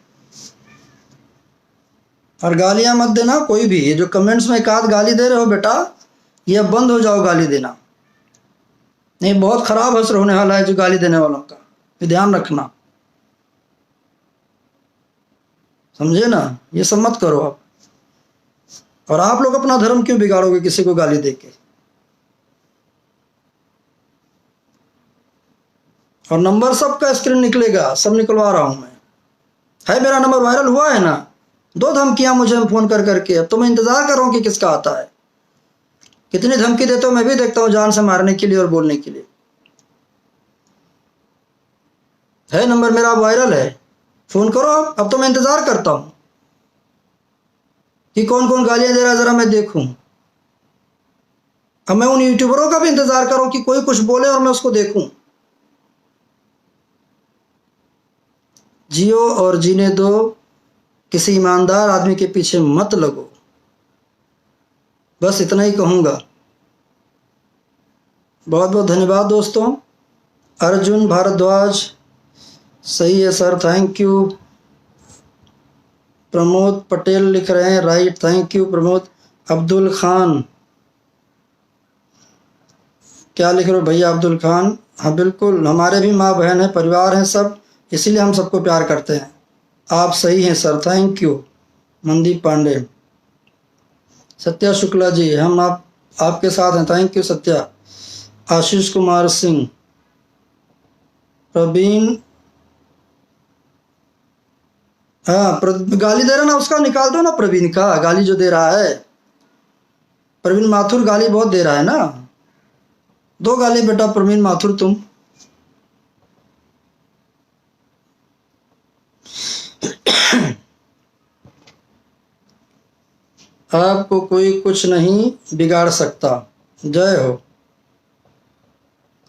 और गालियां मत देना कोई भी, ये जो कमेंट्स में एक आध गाली दे रहे हो बेटा, ये अब बंद हो जाओ गाली देना। नहीं, बहुत खराब असर होने वाला है जो गाली देने वालों का, ये ध्यान रखना, समझे ना। ये सब मत करो आप। और आप लोग अपना धर्म क्यों बिगाड़ोगे किसी को गाली देके। और नंबर सबका स्क्रीन निकलेगा, सब निकलवा रहा हूं मैं। है मेरा नंबर वायरल हुआ है ना। 2 धमकियां मुझे फोन कर करके, अब तो मैं इंतजार कर रहा हूं कि किसका आता है। कितनी धमकी देते हो मैं भी देखता हूं, जान से मारने के लिए और बोलने के लिए। है नंबर मेरा वायरल है, फोन करो। अब तो मैं इंतजार करता हूं कि कौन कौन गालियां दे रहा है, जरा मैं देखूं। अब मैं उन यूट्यूबरों का भी इंतजार कर रहा हूं कि कोई कुछ बोले और मैं उसको देखूं। जियो और जीने दो, किसी ईमानदार आदमी के पीछे मत लगो, बस इतना ही कहूंगा। बहुत बहुत धन्यवाद दोस्तों। अर्जुन भारद्वाज, सही है sir, thank you. Pramod Patel लिख रहे हैं, right, thank you Pramod. Abdul Khan, क्या लिख रहे हो भैया अब्दुल खान। हाँ बिल्कुल, हमारे भी माँ बहन है, परिवार हैं सब, इसीलिए हम सबको प्यार करते हैं। आप सही हैं sir, thank you. Mandeep Pandey, Satya Shukla ji, हम आपके साथ हैं, थैंक यू सत्या। आशीष कुमार सिंह, प्रवीण, हाँ गाली दे रहा ना उसका निकाल दो ना, प्रवीण का गाली जो दे रहा है। प्रवीण माथुर गाली बहुत दे रहा है ना, दो गाली बेटा प्रवीण माथुर तुम। आपको कोई कुछ नहीं बिगाड़ सकता, जय हो।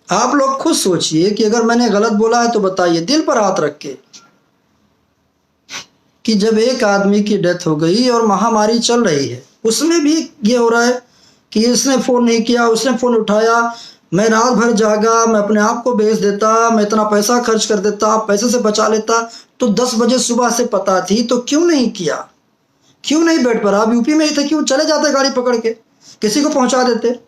आप लोग खुद सोचिए कि अगर मैंने गलत बोला है तो बताइए, दिल पर हाथ रख के, कि जब एक आदमी की डेथ हो गई और महामारी चल रही है, उसमें भी ये हो रहा है कि इसने फ़ोन नहीं किया, उसने फ़ोन उठाया, मैं रात भर जागा, मैं अपने आप को बेच देता, मैं इतना पैसा खर्च कर देता, पैसे से बचा लेता, तो 10 बजे सुबह से पता थी तो क्यों नहीं किया, क्यों नहीं बेड पर। आप यूपी में ही थे, क्यों चले जाते गाड़ी पकड़ के, किसी को पहुंचा देते।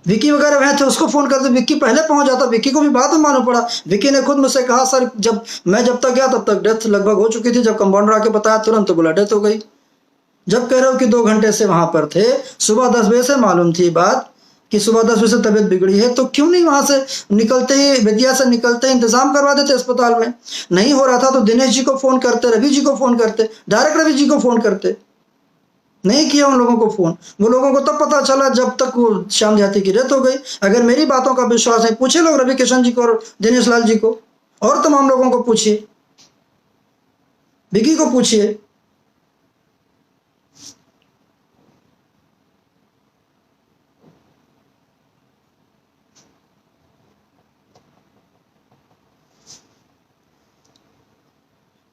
विकी वगैरह वह थे, उसको फोन करते, विक्की पहले पहुंच जाता। विक्की को भी बाद में मालूम पड़ा। विक्की ने खुद मुझसे कहा सर जब तक गया तब तक डेथ लगभग हो चुकी थी, जब कंपाउंडर आके बताया तुरंत तो बोला डेथ हो गई। जब कह रहे हो कि 2 घंटे से वहां पर थे, सुबह 10 बजे से मालूम थी बात कि सुबह 10 बजे से तबीयत बिगड़ी है, तो क्यों नहीं वहां से निकलते ही, विद्या से निकलते इंतजाम करवा देते अस्पताल में। नहीं हो रहा था तो दिनेश जी को फोन करते, रवि जी को फोन करते, डायरेक्ट रवि जी को फोन करते। नहीं किया उन लोगों को फोन। वो लोगों को तब पता चला जब तक वो श्याम जाति की डेथ हो गई। अगर मेरी बातों का विश्वास है, पूछे लोग रवि किशन जी को और दिनेश लाल जी को, और तमाम लोगों को पूछिए, विकी को पूछिए।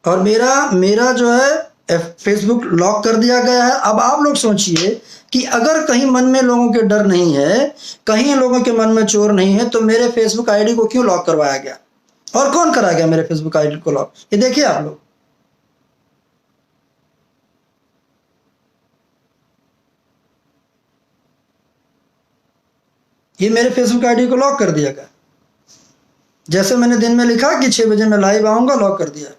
और मेरा जो है फेसबुक लॉक कर दिया गया है। अब आप लोग सोचिए कि अगर कहीं मन में लोगों के डर नहीं है, कहीं लोगों के मन में चोर नहीं है, तो मेरे फेसबुक आईडी को क्यों लॉक करवाया गया, और कौन करा गया मेरे फेसबुक आईडी को लॉक। ये देखिए आप लोग, ये मेरे फेसबुक आईडी को लॉक कर दिया गया। जैसे मैंने दिन में लिखा कि 6 बजे मैं लाइव आऊंगा, लॉक कर दिया।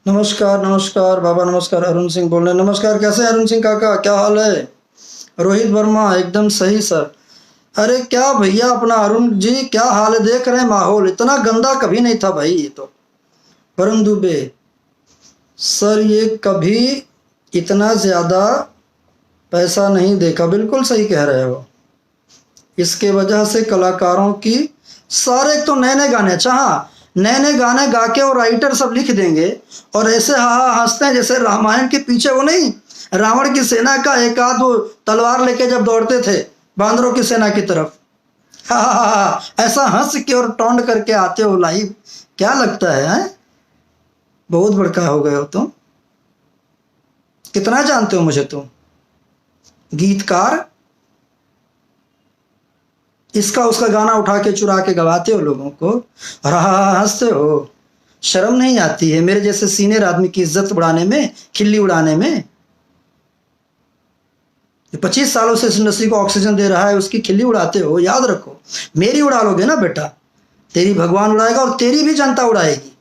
नमस्कार नमस्कार बाबा, नमस्कार। अरुण सिंह बोल रहे हैं, नमस्कार। कैसे हैं अरुण सिंह काका, क्या हाल है। रोहित वर्मा, एकदम सही सर। अरे क्या भैया अपना अरुण जी, क्या हाल है। देख रहे हैं माहौल, इतना गंदा कभी नहीं था भाई ये तो। वरुण दुबे सर, ये कभी इतना ज़्यादा पैसा नहीं देखा। बिल्कुल सही कह रहे हो। इसके वजह से कलाकारों की सारे तो नए नए गाने, अच्छा हाँ, नए नए गाने गा के और राइटर सब लिख देंगे और ऐसे हा हा हंसते हैं जैसे रामायण के पीछे वो नहीं रावण की सेना का एक आध वो तलवार लेके जब दौड़ते थे बांदरों की सेना की तरफ, ऐसा हंस के और टोंड करके आते हो लाइव, क्या लगता है? बहुत बड़का हो गए हो तुम। कितना जानते हो मुझे तुम? गीतकार, इसका उसका गाना उठा के चुरा के गवाते हो लोगों को और हंसते हो। शर्म नहीं आती है मेरे जैसे सीनियर आदमी की इज्जत उड़ाने में, खिल्ली उड़ाने में? 25 सालों से इस इंडस्ट्री को ऑक्सीजन दे रहा है, उसकी खिल्ली उड़ाते हो। याद रखो, मेरी उड़ा लोगे ना बेटा, तेरी भगवान उड़ाएगा और तेरी भी जनता उड़ाएगी।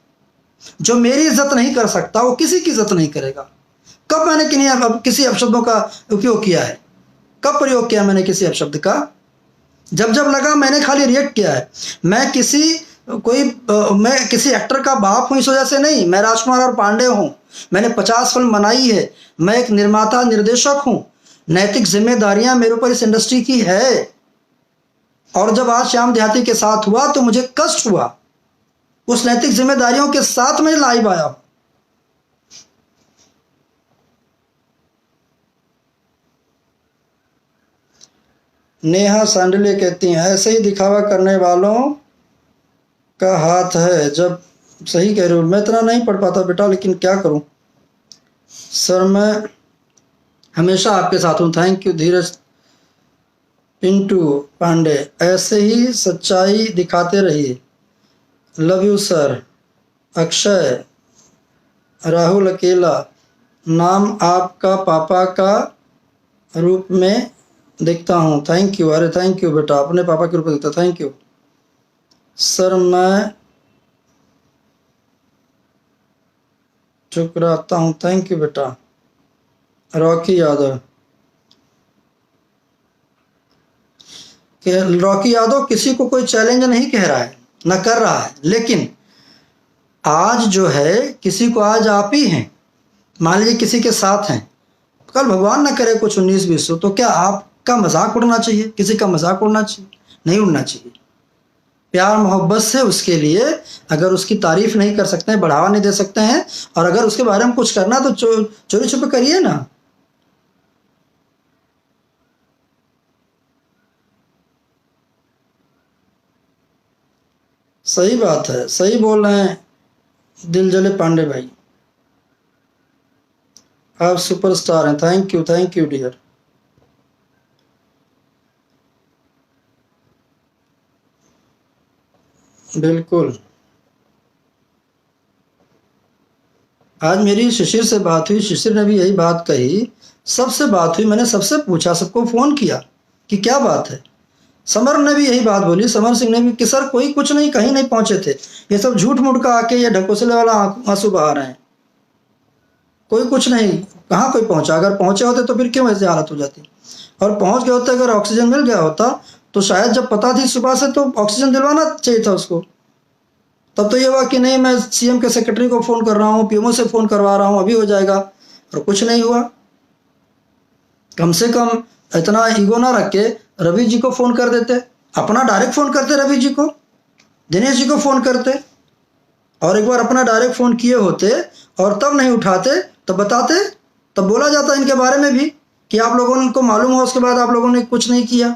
जो मेरी इज्जत नहीं कर सकता वो किसी की इज्जत नहीं करेगा। कब मैंने किसी अपशब्दों का उपयोग किया है? कब प्रयोग किया मैंने किसी अपशब्द का? जब जब लगा मैंने खाली रिएक्ट किया है। मैं किसी एक्टर का बाप हूं इस वजह से नहीं। मैं राजकुमार और पांडे हूं, मैंने 50 फिल्म बनाई है, मैं एक निर्माता निर्देशक हूं। नैतिक जिम्मेदारियां मेरे ऊपर इस इंडस्ट्री की है। और जब आज श्याम देहाती के साथ हुआ तो मुझे कष्ट हुआ। उस नैतिक जिम्मेदारियों के साथ मैं लाइव आया हूं। नेहा सांडले कहती हैं ऐसे ही दिखावा करने वालों का हाथ है। जब सही कह रहे हो, मैं इतना नहीं पढ़ पाता बेटा, लेकिन क्या करूं सर, मैं हमेशा आपके साथ हूं। थैंक यू धीरज। पिंटू पांडे, ऐसे ही सच्चाई दिखाते रहिए। Love you sir. Akshay, Rahul अकेला, नाम आपका पापा का रूप में देखता हूँ। Thank you. अरे थैंक यू बेटा, अपने पापा के रूप में देखता। Thank you sir. मैं ठुकराता हूँ। थैंक यू बेटा। रॉकी यादव, रॉकी यादव किसी को कोई चैलेंज नहीं कह रहा है, न कर रहा है, लेकिन आज जो है किसी को आज आप ही हैं, मान लीजिए किसी के साथ हैं, कल भगवान न करे कुछ 19-20 हो, तो क्या आपका मजाक उड़ना चाहिए? किसी का मजाक उड़ना चाहिए? नहीं उड़ना चाहिए। प्यार मोहब्बत से उसके लिए अगर उसकी तारीफ नहीं कर सकते हैं, बढ़ावा नहीं दे सकते हैं, और अगर उसके बारे में कुछ करना तो चोरी छुपे करिए ना। सही बात है, सही बोल रहे हैं दिल जले पांडे भाई, आप सुपरस्टार हैं। Thank you dear. बिल्कुल। आज मेरी शिशिर से बात हुई, शिशिर ने भी यही बात कही, सबसे बात हुई, मैंने सबसे पूछा, सबको फ़ोन किया कि क्या बात है। समर ने भी यही बात बोली, समर सिंह ने भी, कि सर कोई कुछ नहीं, कहीं नहीं पहुंचे थे, ये सब झूठ मूठ का आके ये ढकोसले वाला आंसू बहा रहे हैं। कोई कुछ नहीं, कहाँ कोई पहुंचा? अगर पहुंचे होते तो फिर क्यों ऐसी हालत हो जाती? और पहुंच गए होते, अगर ऑक्सीजन मिल गया होता तो शायद जब पता थी सुबह से तो ऑक्सीजन दिलवाना चाहिए था उसको। तब तो ये हुआ कि नहीं मैं सीएम के सेक्रेटरी को फ़ोन कर रहा हूँ, पीएमओ से फ़ोन करवा रहा हूँ, अभी हो जाएगा, और कुछ नहीं हुआ। कम से कम इतना ईगो ना रख के रवि जी को फ़ोन कर देते, अपना डायरेक्ट फ़ोन करते, रवि जी को, दिनेश जी को फ़ोन करते, और एक बार अपना डायरेक्ट फ़ोन किए होते और तब नहीं उठाते, तब बताते, तब बोला जाता इनके बारे में भी कि आप लोगों को मालूम हो, उसके बाद आप लोगों ने कुछ नहीं किया।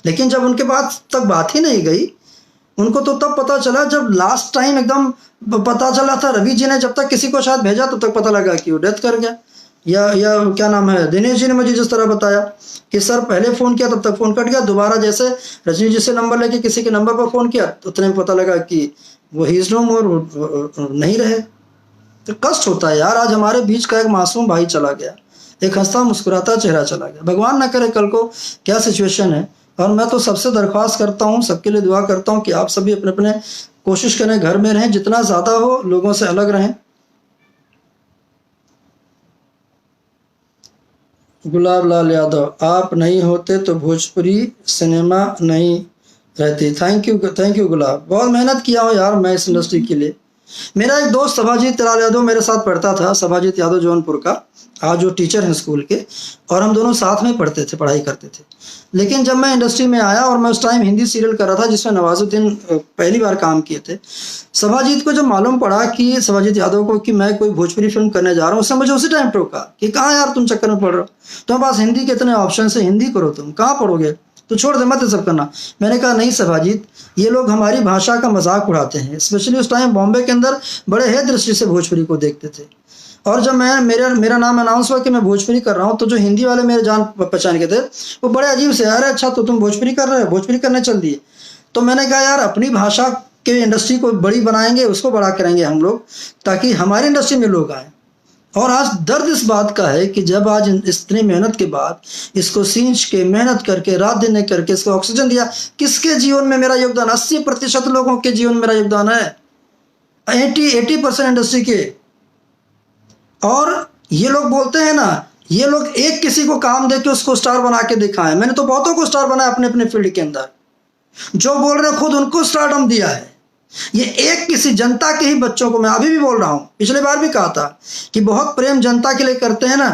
लेकिन जब उनके पास तक बात ही नहीं गई, उनको तो तब पता चला जब लास्ट टाइम एकदम पता चला था। रवि जी ने जब तक किसी को शायद भेजा तब तक पता लगा कि वो डेथ कर गया, या क्या नाम है, दिनेश जी ने मुझे जिस तरह बताया कि सर पहले फ़ोन किया तब तक फ़ोन कट गया, दोबारा जैसे रजनी जी से नंबर लेके किसी के नंबर पर फ़ोन किया तो उतने में पता लगा कि वो ही इज़ नो मोर, नहीं रहे। तो कष्ट होता है यार। आज हमारे बीच का एक मासूम भाई चला गया, एक हंसता मुस्कुराता चेहरा चला गया। भगवान ना करे कल को क्या सिचुएशन है। और मैं तो सबसे दरख्वास्त करता हूँ, सबके लिए दुआ करता हूँ कि आप सभी अपने अपने कोशिश करें, घर में रहें, जितना ज़्यादा हो लोगों से अलग रहें। गुलाब लाल यादव, आप नहीं होते तो भोजपुरी सिनेमा नहीं रहती। थैंक यू गुलाब, बहुत मेहनत किया हो यार मैं इस इंडस्ट्री के लिए। मेरा एक दोस्त सभाजीत लाल यादव मेरे साथ पढ़ता था, सभाजीत यादव जौनपुर का, आज जो टीचर हैं स्कूल के, और हम दोनों साथ में पढ़ते थे, पढ़ाई करते थे। लेकिन जब मैं इंडस्ट्री में आया और मैं उस टाइम हिंदी सीरियल कर रहा था जिसमें नवाजुद्दीन पहली बार काम किए थे, सभाजीत को जब मालूम पड़ा कि सभाजीत यादव को कि मैं कोई भोजपुरी फिल्म करने जा रहा हूँ, उसने मुझे उसी टाइम टोका कि कहाँ यार तुम चक्कर में पढ़ रहे हो, तुम्हारे पास हिंदी के इतने ऑप्शन है, हिंदी करो, तुम कहाँ पढ़ोगे, तो छोड़ दे, मत सब करना। मैंने कहा नहीं सभाजीत, ये लोग हमारी भाषा का मजाक उड़ाते हैं। स्पेशली उस टाइम बॉम्बे के अंदर बड़े है दृष्टि से भोजपुरी को देखते थे। और जब मैं मेरा नाम अनाउंस हुआ कि मैं भोजपुरी कर रहा हूँ, तो जो हिंदी वाले मेरे जान पहचान के थे वो बड़े अजीब से, अरे अच्छा तो तुम भोजपुरी कर रहे हो, भोजपुरी करने चल दिए। तो मैंने कहा यार अपनी भाषा के इंडस्ट्री को बड़ी बनाएंगे, उसको बड़ा करेंगे हम लोग, ताकि हमारी इंडस्ट्री में लोग आए। और आज दर्द इस बात का है कि जब आज इतनी मेहनत के बाद इसको सींच के मेहनत करके रात दिन करके इसको ऑक्सीजन दिया, किसके जीवन में मेरा योगदान, 80% लोगों के जीवन में मेरा योगदान है, 80% इंडस्ट्री के। और ये लोग बोलते हैं ना, ये लोग एक किसी को काम दे के उसको स्टार बना के दिखाएं। मैंने तो बहुतों को स्टार बनाया अपने अपने फील्ड के अंदर, जो बोल रहे खुद उनको स्टारडम दिया है। ये एक किसी जनता के ही बच्चों को, मैं अभी भी बोल रहा हूं, पिछले बार भी कहा था कि बहुत प्रेम जनता के लिए करते हैं ना।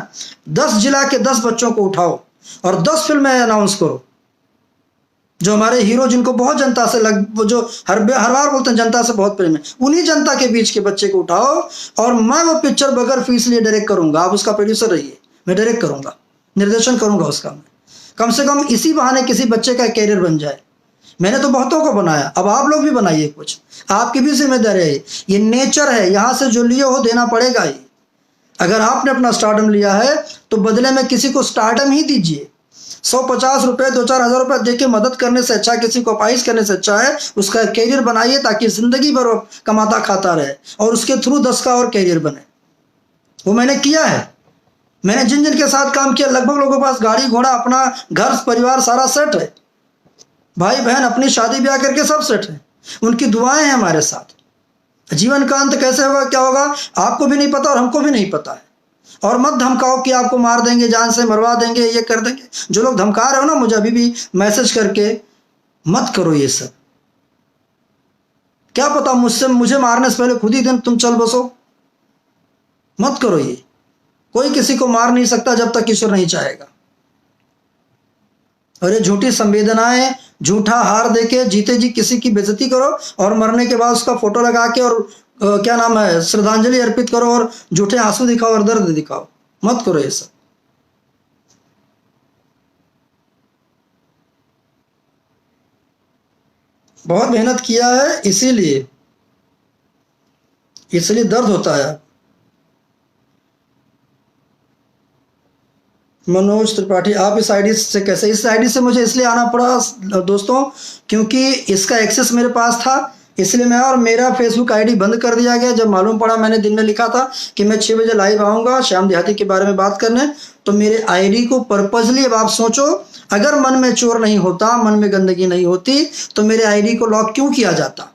10 जिला के 10 बच्चों को उठाओ और 10 फिल्में अनाउंस करो, जो हमारे हीरो जिनको बहुत जनता से वो जो हर बार बोलते हैं जनता से बहुत प्रेम है, उन्हीं जनता के बीच के बच्चे को उठाओ और मैं वो पिक्चर बगैर फीस लिए डायरेक्ट करूंगा। आप उसका प्रोड्यूसर रहिए, मैं डायरेक्ट करूंगा, निर्देशन करूंगा उसका। मैं कम से कम इसी बहाने किसी बच्चे का कैरियर बन जाए। मैंने तो बहुतों को बनाया, अब आप लोग भी बनाइए, कुछ आपकी भी जिम्मेदारी है। ये नेचर है, यहां से जो लिए हो देना पड़ेगा ही। अगर आपने अपना स्टारडम लिया है तो बदले में किसी को स्टारडम ही दीजिए। 150 रुपए 2-4 हज़ार रुपए देके मदद करने से अच्छा, किसी को अपाइज करने से अच्छा है उसका कैरियर बनाइए, ताकि जिंदगी भर वो कमाता खाता रहे और उसके थ्रू 10 का और कैरियर बने। वो मैंने किया है। मैंने जिन जिन के साथ काम किया, लगभग लोगों के पास गाड़ी घोड़ा, अपना घर परिवार सारा सेट है, भाई बहन अपनी शादी ब्याह करके सब सेट है। उनकी दुआएं हैं हमारे साथ। जीवन का अंत कैसे होगा, क्या होगा, आपको भी नहीं पता और हमको भी नहीं पता है। और मत धमकाओ कि आपको मार देंगे, जान से मरवा देंगे, ये कर देंगे। जो लोग धमका रहे हो ना मुझे अभी भी मैसेज करके, मत करो ये सब। क्या पता मुझे मारने से पहले खुद ही दिन तुम चल बसो। मत करो ये। कोई किसी को मार नहीं सकता जब तक ईश्वर नहीं चाहेगा। और ये झूठी संवेदनाएं, झूठा हार देके जीते जी किसी की बेइज्जती करो और मरने के बाद उसका फोटो लगा के और क्या नाम है, श्रद्धांजलि अर्पित करो और झूठे आंसू दिखाओ और दर्द दिखाओ। मत करो ये सब। बहुत मेहनत किया है, इसीलिए दर्द होता है। मनोज त्रिपाठी, आप इस आईडी से कैसे, इस आईडी से मुझे इसलिए आना पड़ा दोस्तों क्योंकि इसका एक्सेस मेरे पास था, इसलिए मैं, और मेरा फेसबुक आईडी बंद कर दिया गया जब मालूम पड़ा। मैंने दिन में लिखा था कि मैं 6 बजे लाइव आऊँगा श्याम देहाती के बारे में बात करने, तो मेरे आईडी को पर्पजली, अब आप सोचो, अगर मन में चोर नहीं होता, मन में गंदगी नहीं होती, तो मेरे आईडी को लॉक क्यों किया जाता।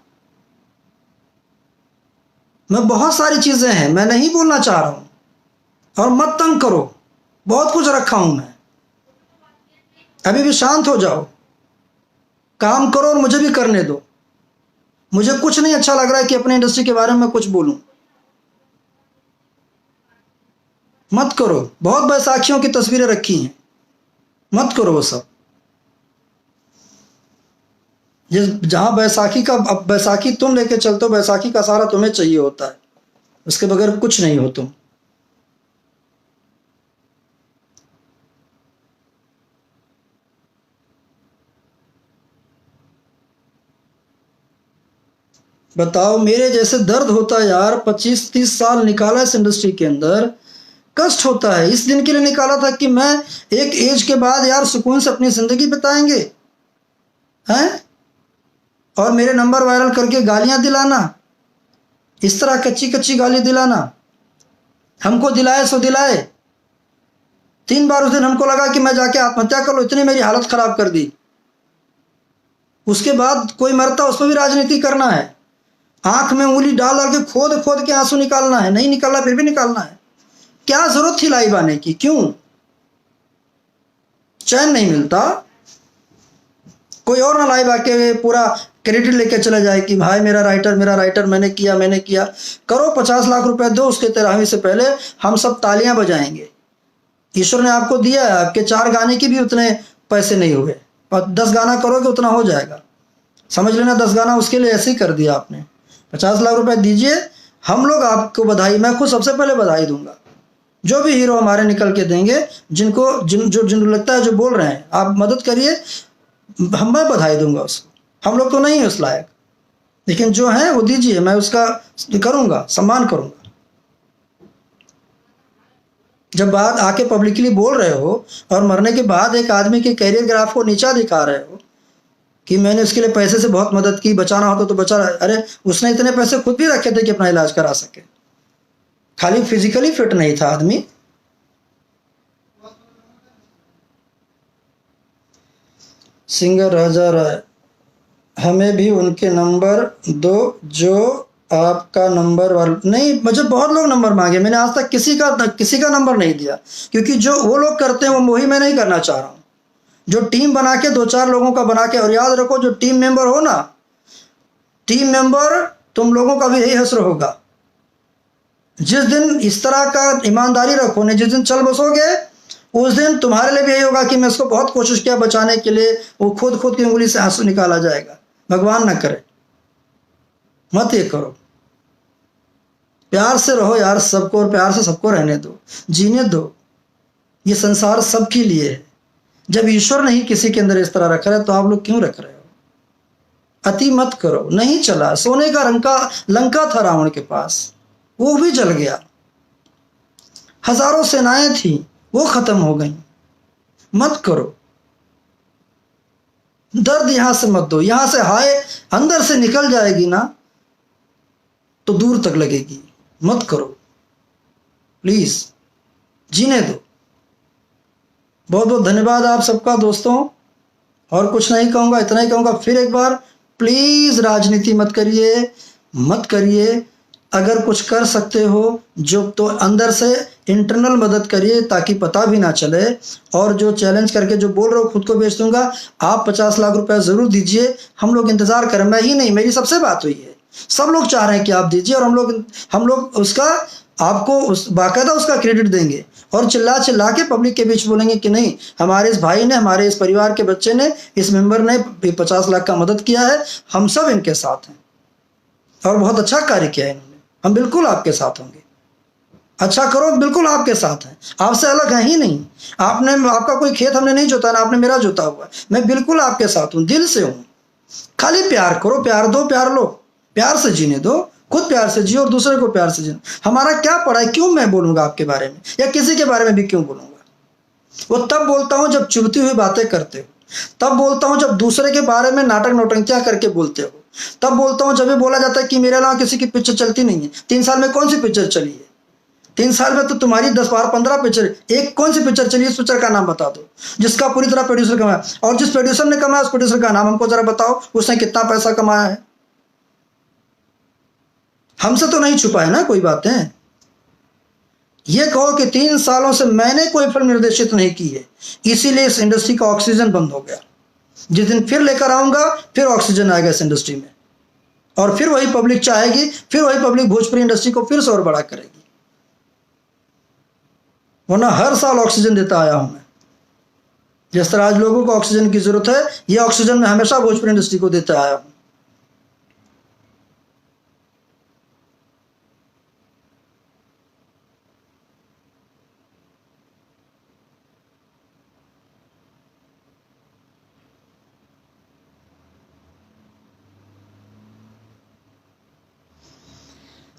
मैं बहुत सारी चीज़ें हैं, मैं नहीं बोलना चाह रहा हूँ, और मत तंग करो, बहुत कुछ रखा हूं मैं। अभी भी शांत हो जाओ, काम करो और मुझे भी करने दो। मुझे कुछ नहीं अच्छा लग रहा है कि अपने इंडस्ट्री के बारे में कुछ बोलूं। मत करो, बहुत बैसाखियों की तस्वीरें रखी हैं, मत करो वो सब। जहां बैसाखी का, अब बैसाखी तुम लेके चलते हो, बैसाखी का सहारा तुम्हें चाहिए होता है, उसके बगैर कुछ नहीं हो तुम। बताओ, मेरे जैसे दर्द होता है यार। 25-30 साल निकाला इस इंडस्ट्री के अंदर, कष्ट होता है। इस दिन के लिए निकाला था कि मैं एक एज के बाद यार सुकून से अपनी जिंदगी बिताएंगे हैं, और मेरे नंबर वायरल करके गालियां दिलाना, इस तरह कच्ची कच्ची गाली दिलाना। हमको दिलाए सो दिलाए, 3 बार उस दिन हमको लगा कि मैं जाके आत्महत्या कर लो, इतनी मेरी हालत खराब कर दी। उसके बाद कोई मरता उस पर भी राजनीति करना है, आंख में उंगली डाल डाल के खोद खोद के आंसू निकालना है, नहीं निकालना फिर भी निकालना है। क्या जरूरत थी लाइव आने की, क्यों? चैन नहीं मिलता। कोई और ना लाइव आके पूरा क्रेडिट लेके चले जाए कि भाई मेरा राइटर मैंने किया। करो, 50 लाख रुपए दो, उसके 13वीं से पहले हम सब तालियां बजाएंगे। ईश्वर ने आपको दिया है, आपके 4 गाने की भी उतने पैसे नहीं हुए, और 10 गाना करोगे उतना हो जाएगा। समझ लेना, 10 गाना उसके लिए ऐसे ही कर दिया आपने। 50 लाख रुपए दीजिए, हम लोग आपको बधाई, मैं खुद सबसे पहले बधाई दूंगा। जो भी हीरो हमारे निकल के देंगे, जिनको लगता है जो बोल रहे हैं, आप मदद करिए, मैं बधाई दूंगा उसको। हम लोग तो नहीं है उस लायक, लेकिन जो है वो दीजिए, मैं उसका करूंगा, सम्मान करूंगा। जब बात आके पब्लिकली बोल रहे हो और मरने के बाद एक आदमी के कैरियर ग्राफ को नीचा दिखा रहे हो कि मैंने उसके लिए पैसे से बहुत मदद की, बचाना होता तो बचा, अरे उसने इतने पैसे खुद भी रखे थे कि अपना इलाज करा सके, खाली फिजिकली फिट नहीं था आदमी। सिंगर राजा राय, हमें भी उनके नंबर दो जो आपका नंबर वाला। नहीं, मुझे बहुत लोग नंबर मांगे, मैंने आज तक किसी का नंबर नहीं दिया, क्योंकि जो वो लोग करते हैं वो वही मैं नहीं करना चाह रहा हूँ। जो टीम बना के 2-4 लोगों का बना के, और याद रखो जो टीम मेंबर हो ना, टीम मेंबर तुम लोगों का भी यही हश्र होगा। जिस दिन इस तरह का ईमानदारी रखो ने, जिस दिन चल बसोगे, उस दिन तुम्हारे लिए भी यही होगा कि मैं इसको बहुत कोशिश किया बचाने के लिए, वो खुद की उंगली से आंसू निकाला जाएगा। भगवान ना करे, मत ये करो। प्यार से रहो यार सबको, और प्यार से सबको रहने दो, जीने दो। ये संसार सबके लिए है। जब ईश्वर नहीं किसी के अंदर इस तरह रख रहा है तो आप लोग क्यों रख रहे हो? अति मत करो। नहीं चला, सोने का लंका था रावण के पास, वो भी जल गया। हजारों सेनाएं थी, वो खत्म हो गई। मत करो, दर्द यहां से मत दो। यहां से हाय अंदर से निकल जाएगी ना तो दूर तक लगेगी। मत करो प्लीज, जीने दो। बहुत बहुत धन्यवाद आप सबका दोस्तों, और कुछ नहीं कहूंगा, इतना ही कहूंगा फिर एक बार, प्लीज राजनीति मत करिए। अगर कुछ कर सकते हो जो, तो अंदर से इंटरनल मदद करिए ताकि पता भी ना चले। और जो चैलेंज करके जो बोल रहे हो खुद को बेच दूंगा, आप 50 लाख रुपए जरूर दीजिए। हम लोग इंतजार करें, मैं ही नहीं, मेरी सबसे बात हुई है, सब लोग चाह रहे हैं कि आप दीजिए, और हम लोग उसका आपको बाकायदा उसका क्रेडिट देंगे, और चिल्ला के पब्लिक के बीच बोलेंगे कि नहीं, हमारे इस भाई ने, हमारे इस परिवार के बच्चे ने, इस मेंबर ने 50 लाख का मदद किया है, हम सब इनके साथ हैं और बहुत अच्छा कार्य किया है इन्होंने, हम बिल्कुल आपके साथ होंगे। अच्छा करो, बिल्कुल आपके साथ हैं, आपसे अलग है ही नहीं। आपका कोई खेत हमने नहीं जोता ना आपने मेरा जोता हुआ है, मैं बिल्कुल आपके साथ हूँ, दिल से हूँ। खाली प्यार करो, प्यार दो, प्यार लो, प्यार से जीने दो, खुद प्यार से जियो और दूसरे को प्यार से जियो। हमारा क्या पड़ा है, क्यों मैं बोलूंगा आपके बारे में, या किसी के बारे में भी क्यों बोलूंगा? वो तब बोलता हूं जब चुभती हुई बातें करते हो, तब बोलता हूं जब दूसरे के बारे में नाटक नौटंकियां करके बोलते हो, तब बोलता हूं जब ये बोला जाता है कि मेरे अलावा किसी की पिक्चर चलती नहीं है। 3 साल में कौन सी पिक्चर चली है? 3 साल में तो तुम्हारी 10-12-15 पिक्चर, एक कौन सी पिक्चर चली, उस पिक्चर का नाम बता दो जिसका पूरी तरह प्रोड्यूसर कमाया, और जिस प्रोड्यूसर ने कमाया उस प्रोड्यूसर का नाम हमको जरा बताओ, उसने कितना पैसा कमाया है। हमसे तो नहीं छुपा है ना कोई बातें। ये कहो कि 3 सालों से मैंने कोई फिल्म निर्देशित नहीं की है, इसीलिए इस इंडस्ट्री का ऑक्सीजन बंद हो गया। जिस दिन फिर लेकर आऊंगा, फिर ऑक्सीजन आएगा इस इंडस्ट्री में, और फिर वही पब्लिक चाहेगी, फिर वही पब्लिक भोजपुरी इंडस्ट्री को फिर से और बड़ा करेगी। वरना हर साल ऑक्सीजन देता आया हूं मैं। जिस तरह आज लोगों को ऑक्सीजन की जरूरत है, यह ऑक्सीजन मैं हमेशा भोजपुरी इंडस्ट्री को देता आया हूं।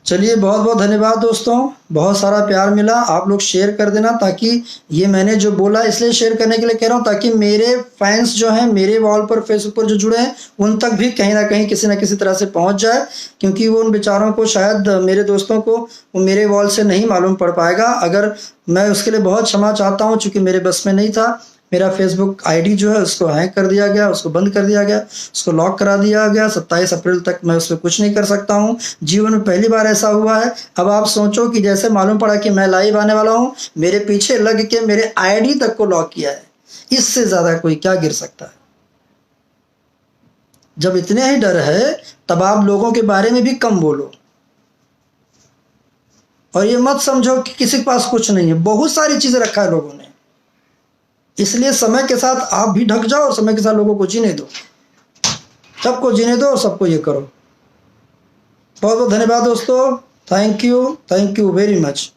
चलिए, बहुत बहुत धन्यवाद दोस्तों, बहुत सारा प्यार मिला। आप लोग शेयर कर देना, ताकि ये मैंने जो बोला इसलिए शेयर करने के लिए कह रहा हूँ, ताकि मेरे फैंस जो हैं, मेरे वॉल पर फेसबुक पर जो जुड़े हैं, उन तक भी कहीं ना कहीं किसी ना किसी तरह से पहुंच जाए। क्योंकि वो उन बेचारों को, शायद मेरे दोस्तों को वो मेरे वॉल से नहीं मालूम पड़ पाएगा। अगर मैं उसके लिए बहुत क्षमा चाहता हूँ, चूँकि मेरे बस में नहीं था। मेरा फेसबुक आईडी जो है उसको हैक कर दिया गया, उसको बंद कर दिया गया, उसको लॉक करा दिया गया। 27 अप्रैल तक मैं उस पर कुछ नहीं कर सकता हूँ। जीवन में पहली बार ऐसा हुआ है। अब आप सोचो कि जैसे मालूम पड़ा कि मैं लाइव आने वाला हूँ, मेरे पीछे लग के मेरे आईडी तक को लॉक किया है। इससे ज़्यादा कोई क्या गिर सकता है? जब इतने ही डर है तब आप लोगों के बारे में भी कम बोलो। और ये मत समझो कि किसी के पास कुछ नहीं है, बहुत सारी चीज़ें रखा है लोगों ने। इसलिए समय के साथ आप भी ढक जाओ और समय के साथ लोगों को जीने दो, सबको जीने दो और सबको ये करो। बहुत बहुत धन्यवाद दोस्तों, थैंक यू वेरी मच।